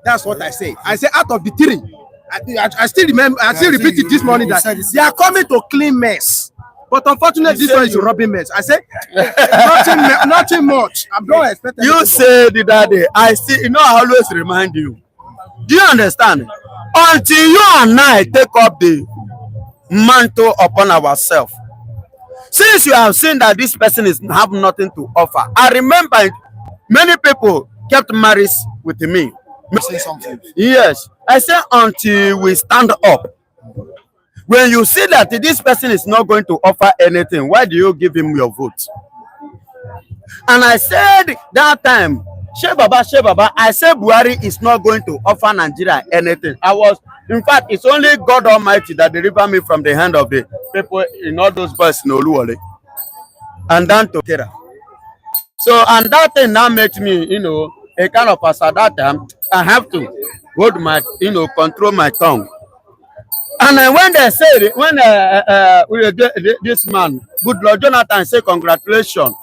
That's what I say. I say out of the three, I still remember. I still repeat it this morning that they are coming to clean mess. But unfortunately, this one is a rubbing mess. I say nothing much. I'm not expecting. You said the other day. I still, I always remind you. Do you understand? Until you and I take up the mantle upon ourselves, since you have seen that this person have nothing to offer. I remember many people kept marriage with me. Say something. Yes, I said until we stand up. When you see that this person is not going to offer anything, why do you give him your vote? And I said that time, Shey Baba, I said Buhari is not going to offer Nigeria anything. In fact, it's only God Almighty that delivered me from the hand of the people in all those boys in Oluwole. And then to Kera. So, and that thing now makes me, a kind of person at that time, I have to hold my, control my tongue. And when they said, when this man, good Lord Jonathan, said congratulations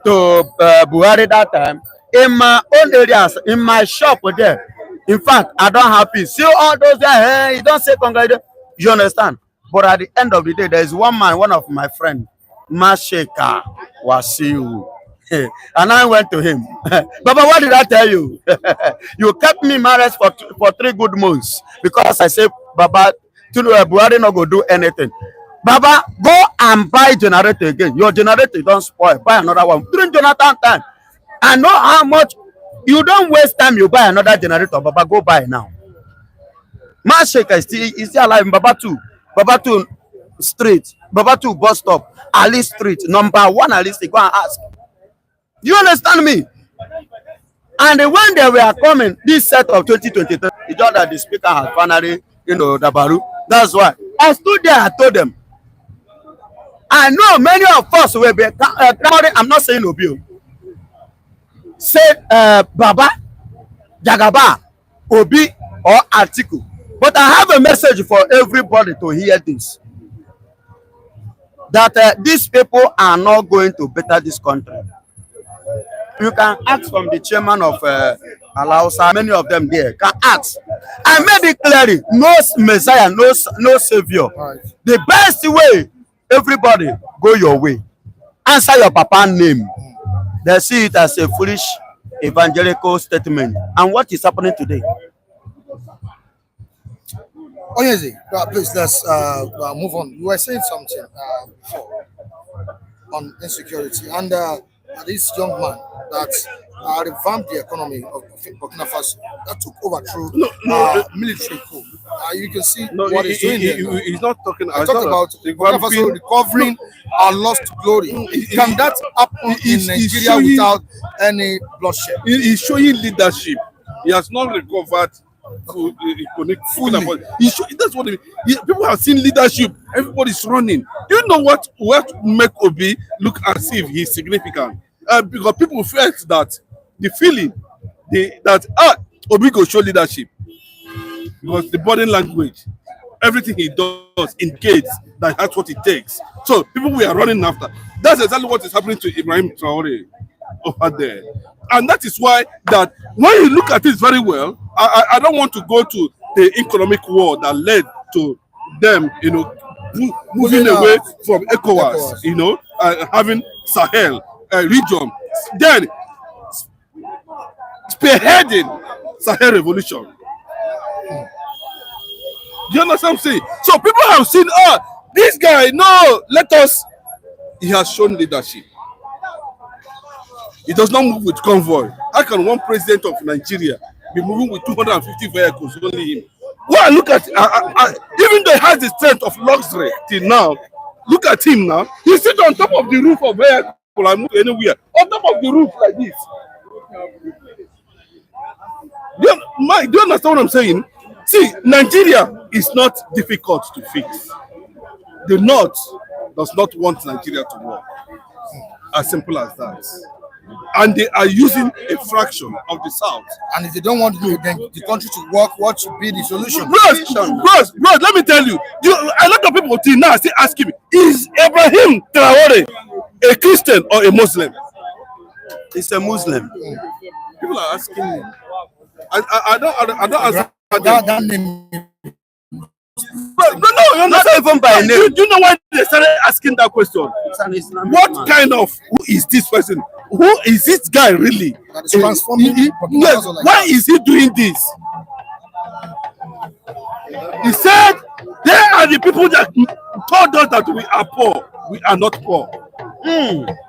to Buhari that time, in my own areas, in my shop there, In fact, I don't happy. See all those there, you don't say congratulations. You understand? But at the end of the day, there is one man, one of my friends, Masheka Wasiu. And I went to him. Baba, what did I tell you? You kept me married for 3 good months because I said, Baba, Buhari not go do anything. Baba, go and buy generator again. Your generator don't spoil. Buy another one. During Jonathan time, I know how much. You don't waste time. You buy another generator. Baba, go buy now. Masheka is still alive. Baba 2 street. Baba 2 bus stop. Ali Street. Number 1 Ali Street. Go and ask. You understand me? And when they were coming, this set of 2023, it's just that the speaker has finally, Dabaru. That's why I stood there. I told them, I know many of us will be. I'm not saying Obi. Say Baba, Jagaba, Obi, or Atiku. But I have a message for everybody to hear this. That these people are not going to better this country. You can ask from the chairman of Alausa, many of them there can ask. I made it clearly, no Messiah, no Savior. Right. The best way, everybody, go your way. Answer your papa name. They see it as a foolish evangelical statement. And what is happening today? Oh, yes, please, let's move on. You were saying something before on insecurity. And this young man that revamped the economy of Burkina Faso, that took over through military coup. You can see what he's doing there. He's not talking about Burkina Faso recovering our lost glory. Can that happen in Nigeria without any bloodshed? He's showing leadership. He has not recovered fully. That's what people have seen leadership. Everybody's running. Do you know what make Obi look as if he's significant? Because people felt that the feeling that Obi go show leadership because the body language, everything he does indicates that that's what it takes. So people we are running after. That's exactly what is happening to Ibrahim Traore over there. And that is why that when you look at it very well, I don't want to go to the economic war that led to them, moving away from ECOWAS, having Sahel region, then spearheading Sahel revolution. Do you understand what I'm saying? So people have seen, this guy, no, he has shown leadership. He does not move with convoy. How can one president of Nigeria be moving with 250 vehicles, only him? Well, look at, even though he has the strength of luxury till now, look at him now. He sits on top of the roof of vehicle and move anywhere. On top of the roof like this. Do you understand what I'm saying? See, Nigeria is not difficult to fix. The North does not want Nigeria to work. As simple as that. And they are using a fraction of the South. And if they don't want the country to work, what should be the solution? Bros, let me tell you, a lot of people till now still asking me, is Ibrahim Traore a Christian or a Muslim? It's a Muslim. People are asking me. I don't answer that name. No, not even by name. Do you know why they started asking that question? What kind of, who is this person? Who is this guy really? That is transforming. Yes. Why is he doing this? He said, they are the people that told us that we are poor. We are not poor.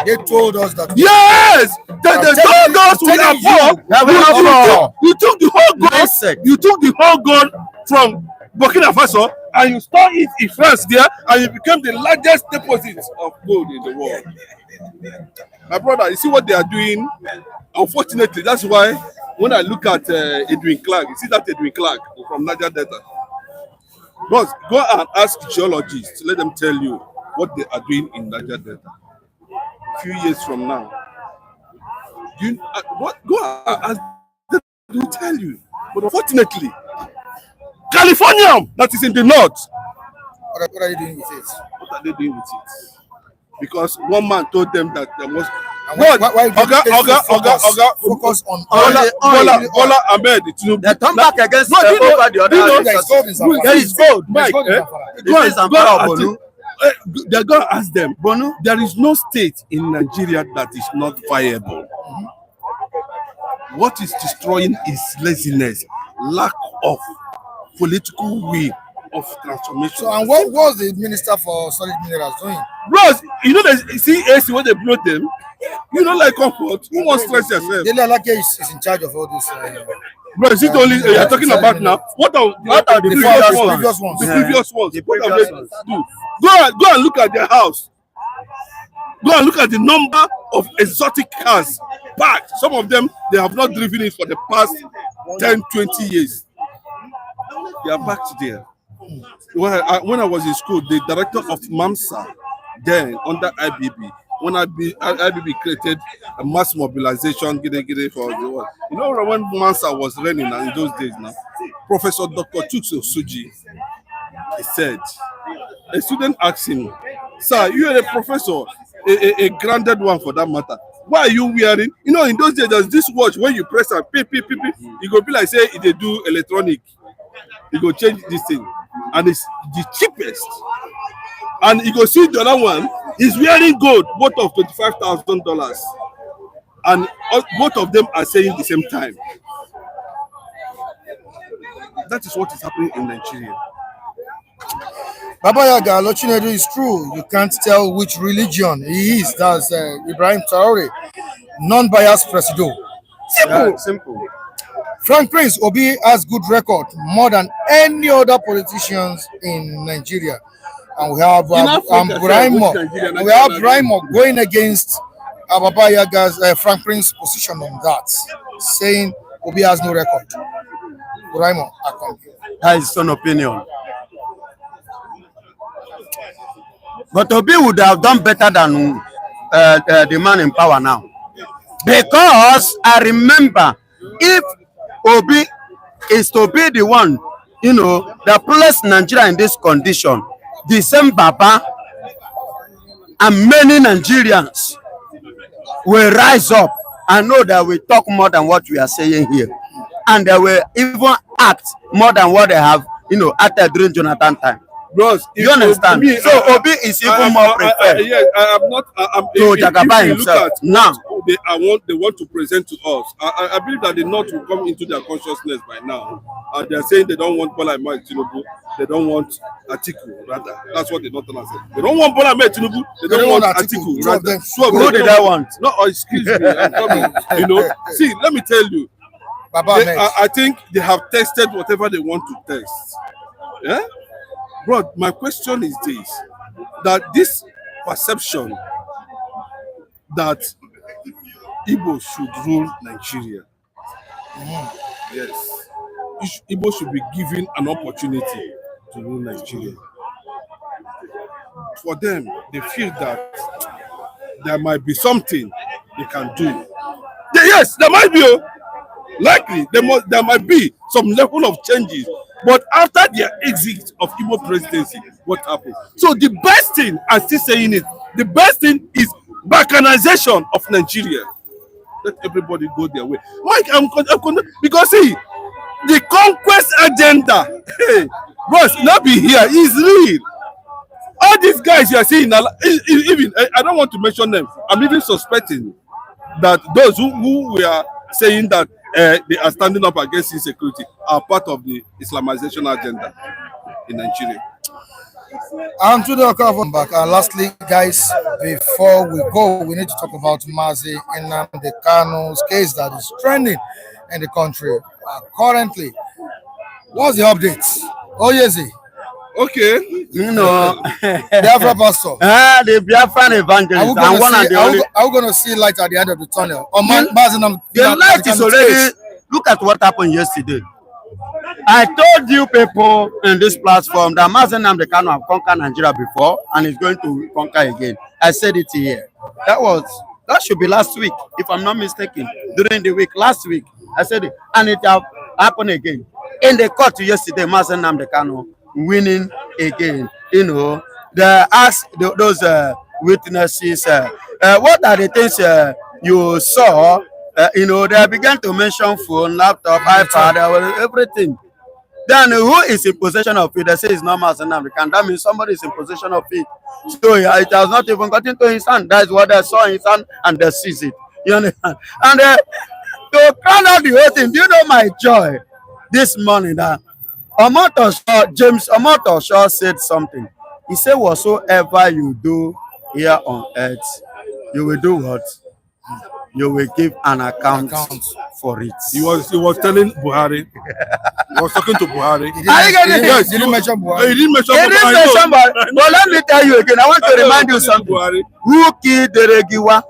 They told us that. Yes, they told us we are poor. You took the whole gold. You took the whole gold from Burkina Faso and you store it in France there, and you became the largest deposit of gold in the world. My brother, you see what they are doing? Unfortunately, that's why when I look at Edwin Clark, you see that Edwin Clark from Niger Delta. But go and ask geologists, let them tell you what they are doing in Niger Delta. A few years from now, go and ask them to tell you. But unfortunately, California, that is in the north. What are you doing with it? What are they doing with it? Because one man told them that there was Why focus on Bola Ahmed Tinubu? They turn back against over the other. There is gold. Mike, they're going to ask them, Bono, there is no state in Nigeria that is not viable. What is destroying is laziness, lack of political will of transformation. So, and what was the Minister for Solid Minerals doing? Bros, you know the CAC when they blow them, you don't like comfort. Who wants stress yourself? Dele Alake is in charge of all this. Bro, is it only you're talking about now? What are the previous ones? The previous ones. What have they do? Go and look at their house. Go and look at the number of exotic cars parked. Some of them, they have not driven it for the past 10, 20 years. They are parked there. When I was in school, the director of MAMSA, then under IBB, when IBB created a mass mobilization for the world. You know when MAMSA was running in those days now, Professor Dr. Tutsu Suji, he said, a student asked him, sir, you are a professor, a granted one for that matter. Why are you wearing? You know, in those days, there's this watch when you press and beep, you go be like, say, they do electronic. You go change this thing. And it's the cheapest. And you go see the other one, he's wearing gold, both of $25,000. And both of them are saying the same time. That is what is happening in Nigeria. Baba Yaga, Lochinedu is true. You can't tell which religion he is. That's Ibrahim Traore, non-biased presido. Simple. Frank Prince Obi has good record, more than any other politicians in Nigeria. And we have Brahimo going against Baba Yaga's Frank Prince position on that, saying Obi has no record. Brahimo, that is an opinion. But Obi would have done better than the man in power now. Because I remember, if Obi is to be the one, that placed Nigeria in this condition, the same Baba and many Nigerians will rise up and know that we talk more than what we are saying here. And they will even act more than what they have, acted during Jonathan time. Bros, you understand? Obi is even more preferred. Yes, I am not. To Jagaba himself. Now, they want to present to us. I believe that the North will come into their consciousness by now. They are saying they don't want Bola Tinubu. They don't want Atiku. Rather, that's what the Northerners say. They don't want Bola Tinubu. They don't want Atiku. Rather, who did I want? No, excuse me. I'm coming. See, let me tell you. I think they have tested whatever they want to test. Yeah. Bro, my question is this, that this perception that Igbo should rule Nigeria, yes, Igbo should be given an opportunity to rule Nigeria. For them, they feel that there might be something they can do. Yes, there might be. Likely, there might be some level of changes. But after their exit of Igbo presidency, what happened? So the best thing, I'm still saying it, the best thing is balkanization of Nigeria. Let everybody go their way. Mike, because see, the conquest agenda, hey, bros, not be here, is real. All these guys you are seeing, even I don't want to mention them. I'm even suspecting that those who were saying that they are standing up against insecurity are part of the Islamization agenda in Nigeria. I'm to the back. And lastly, guys, before we go, we need to talk about Mazi Nnamdi Kanu's case that is trending in the country currently. What's the update? Oh, yes. Okay. Biafra pastor. The Biafran evangelist. Are we going to see light at the end of the tunnel? Or the light is already. Look at what happened yesterday. I told you people in this platform that Nnamdi Kanu have conquered Nigeria before and is going to conquer again. I said it here. That should be last week, if I'm not mistaken. During the week, last week, I said it, and it happened again. In the court yesterday, Nnamdi Kanu winning again. They asked those witnesses. What are the things you saw? They began to mention phone, laptop, iPad, everything. Then who is in possession of it? They say it's not Nnamdi Kanu. That means somebody is in possession of it. So it has not even got into his hand. That's what they saw in his hand and they seized it. You understand? And to crown out the whole thing, do you know my joy this morning that James Omotosho said something. He said, whatsoever you do here on earth, you will do what? You will give an account for it. He was telling Buhari. He was talking to Buhari. He didn't mention Buhari. He didn't mention Buhari. But let me tell you again. I want to remind you something. Who killed Deregiwa?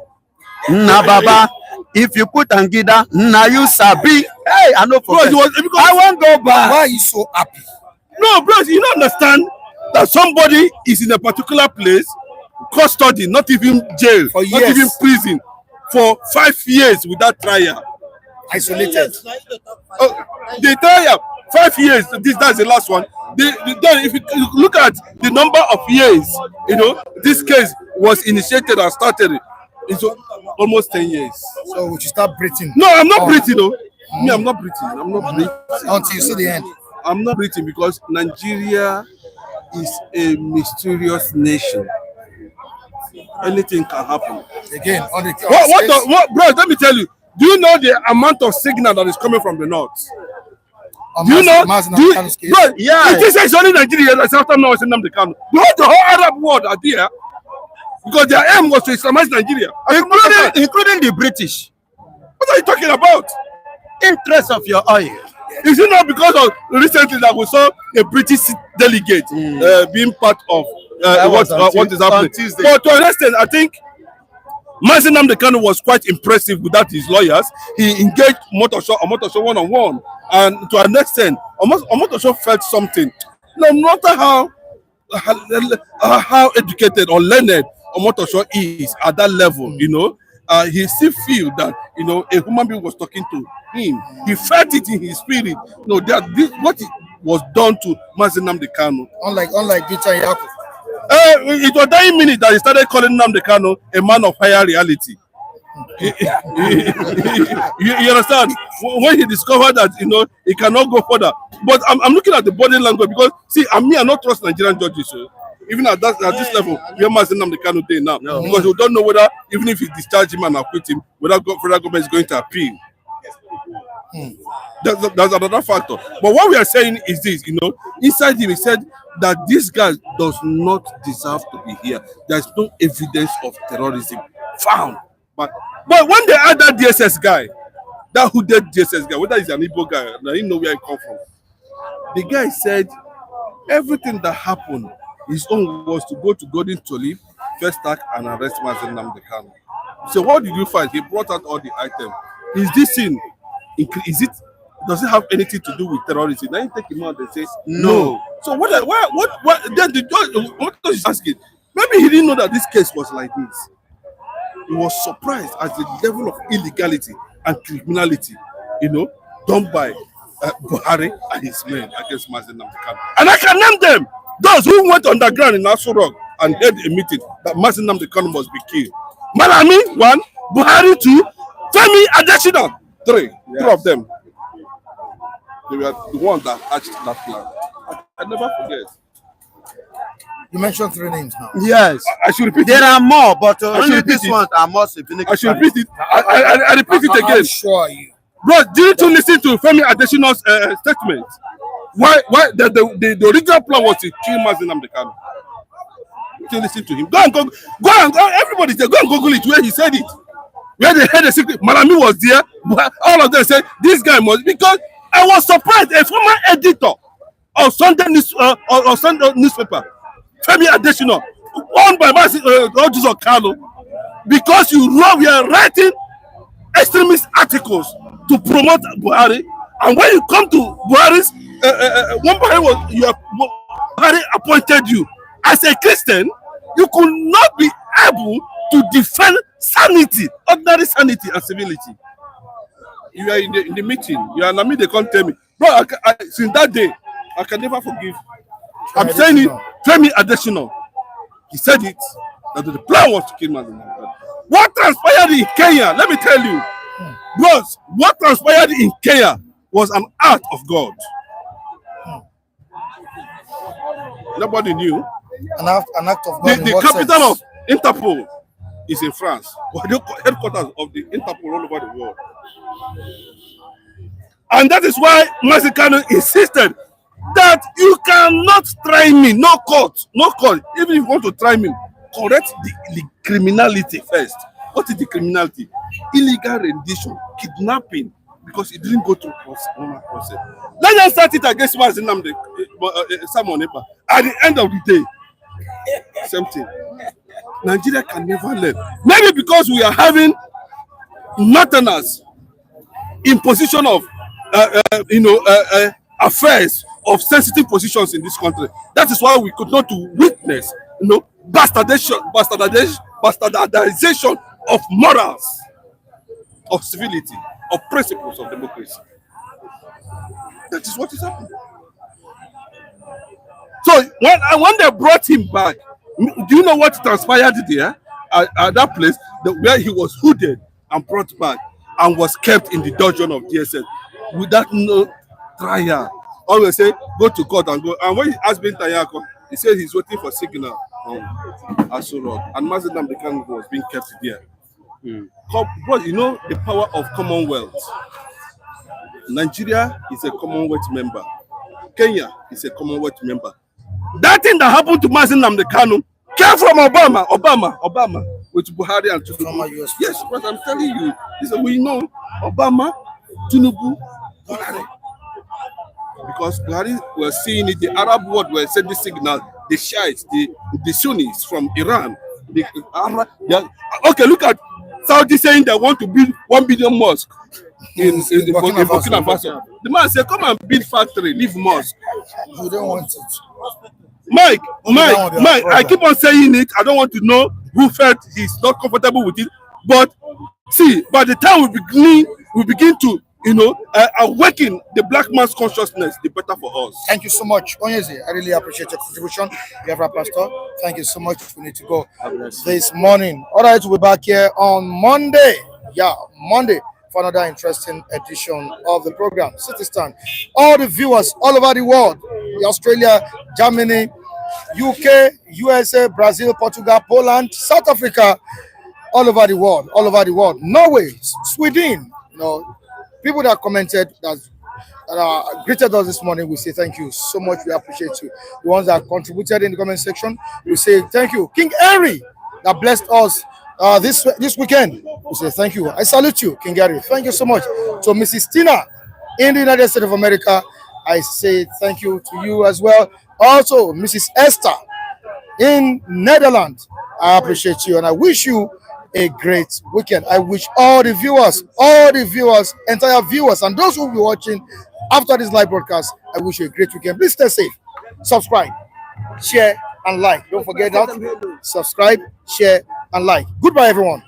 Baba. If you put Angida, you sabi. Hey, I know for I won't go back. Why are you so happy? No, bros, you don't understand that somebody is in a particular place, custody, not even jail, not even prison, for 5 years without trial. Isolated. The trial, 5 years. That's the last one. Then, if you look at the number of years, this case was initiated and started. It's almost 10 years. So we should start breathing. No, I'm not breathing, though. Me, I'm not breathing. I'm not breathing. Until you see the end. I'm not breathing because Nigeria is a mysterious nation. Anything can happen. Again, on the what, bro, let me tell you. Do you know the amount of signal that is coming from the north? Do you know? Bro, yeah. It is only Nigeria that's after now Nnamdi Kanu. The whole Arab world are there. Because their aim was to Islamize Nigeria, including the British. What are you talking about? Interest of your oil. Is it not because of recently that we saw a British delegate being part of what is happening? But to an extent, I think Nnamdi Kanu was quite impressive without his lawyers. He engaged Omotosho one-on-one, and to an extent, Omotosho felt something. No matter how educated or learned Omotosho is at that level, he still feel that a human being was talking to him. He felt it in his spirit. What was done to Nnamdi Kanu. Unlike Peter Yaku. It was that minute that he started calling Nnamdi Kanu a man of higher reality. you understand? When he discovered that he cannot go further. But I'm looking at the body language because I not trust Nigerian judges. So even at this level, we are Nnamdi Kanu day now. No. Because we don't know whether, even if he discharge him and acquit him, whether federal government is going to appeal. That's another factor. But what we are saying is this, inside him, he said that this guy does not deserve to be here. There's no evidence of terrorism found. But when they add that DSS guy, that hooded DSS guy, whether he's an Igbo guy, I didn't know where he come from. The guy said everything that happened, his own was to go to Golden Tulip, first attack and arrest Nnamdi Kanu. So what did you find? He brought out all the items. Is this thing? Does it have anything to do with terrorism? Then you take him out and say no. So what? Then the judge, what was he asking? Maybe he didn't know that this case was like this. He was surprised at the level of illegality and criminality, done by Buhari and his men against Nnamdi Kanu. And I can name them. Those who went underground in Aso Rock and held a meeting that Nnamdi Kanu must be killed. Malami, 1, Buhari, 2, Femi Adesina, 3. Yes. 3 of them. They were the ones that hatched that plan. I never forget. You mentioned 3 names now. Yes. I should repeat there it. Are more, but only these ones are more significant. I should repeat it. I repeat it again. I'm sure you. Bro, didn't you listen to Femi Adesina's statement? Why the original plan was to kill Nnamdi Kanu. You listen to him. Go and everybody say, go and Google it where he said it. Where they heard the secret. Malami was there. All of them said this guy must, because I was surprised. A former editor of Sunday newspaper, Femi Adesina, owned by Rodgers Kanu, because we are writing extremist articles to promote Buhari, and when you come to Buhari's, Buhari appointed you as a Christian, you could not be able to defend sanity, ordinary sanity and civility. You are in the meeting. You are in the meeting. They can't tell me, bro. Since that day, I can never forgive. I'm saying it. Femi Adesina, he said it. That the plan was to kill Nnamdi Kanu. What transpired in Kenya, let me tell you, bros, what transpired in Kenya was an act of God. Nobody knew. An act of God. The capital of Interpol is in France, but the headquarters of the Interpol all over the world. And that is why Nnamdi Kanu insisted that you cannot try me, no court. Even if you want to try me, correct the criminality first. What is the criminality? Illegal rendition, kidnapping, because it didn't go through normal process. Let's just start it against Nnamdi Simon. At the end of the day, same thing. Nigeria can never learn. Maybe because we are having northerners in position of affairs of sensitive positions in this country. That is why we could not witness, bastardization of morals, of civility, of principles of democracy. That is what is happening. So when they brought him back, do you know what transpired there at that place where he was hooded and brought back and was kept in the dungeon of DSS without no trial? Always say go to court and go. And when he asked Ben Tayako, he said he's waiting for signal on Asuro, and Nnamdi Kanu was being kept there. But you know the power of Commonwealth. Nigeria is a Commonwealth member. Kenya is a Commonwealth member. That thing that happened to Nnamdi Kanu came from Obama with Buhari and Tinubu. Yes, but I'm telling you, we know Obama, Tinubu, Buhari. Because Buhari was seeing it, the Arab world were sending signal, the Shiites, the Sunnis from Iran. Okay, look at Saudi saying they want to build 1 billion mosque in Burkina Faso. The man said, come and build factory, leave mosque. You don't want it. Mike, I keep on saying it. I don't want to know who felt he's not comfortable with it. But see, by the time we begin to, awaken the black man's consciousness, the better for us. Thank you so much, Onyeze. I really appreciate your contribution. Reverend Pastor, thank you so much. We need to go this morning. All right, we'll be back here on Monday. Yeah, Monday for another interesting edition of the program. Citizen, all the viewers all over the world, Australia, Germany, UK, USA, Brazil, Portugal, Poland, South Africa, all over the world, Norway, Sweden, people that commented, that greeted us this morning, we say thank you so much. We appreciate you. The ones that contributed in the comment section, we say thank you. King Harry, that blessed us this weekend, we say thank you. I salute you, King Harry. Thank you so much. To Mrs. Tina in the United States of America, I say thank you to you as well. Also, Mrs. Esther in Netherlands, I appreciate you and I wish you a great weekend. I wish all the viewers, entire viewers, and those who will be watching after this live broadcast, I wish you a great weekend. Please stay safe. Subscribe, share, and like. Don't forget that. Subscribe, share, and like. Goodbye, everyone.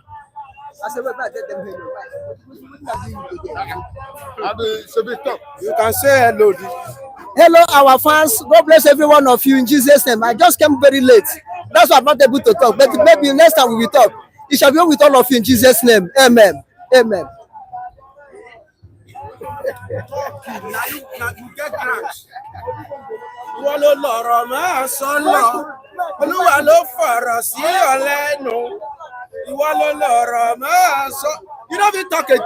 You can say hello. Hello, our fans. God bless every one of you in Jesus' name. I just came very late. That's why I'm not able to talk. But maybe next time we will talk. It shall be with all of you in Jesus' name. Amen. Amen. You don't even talk it.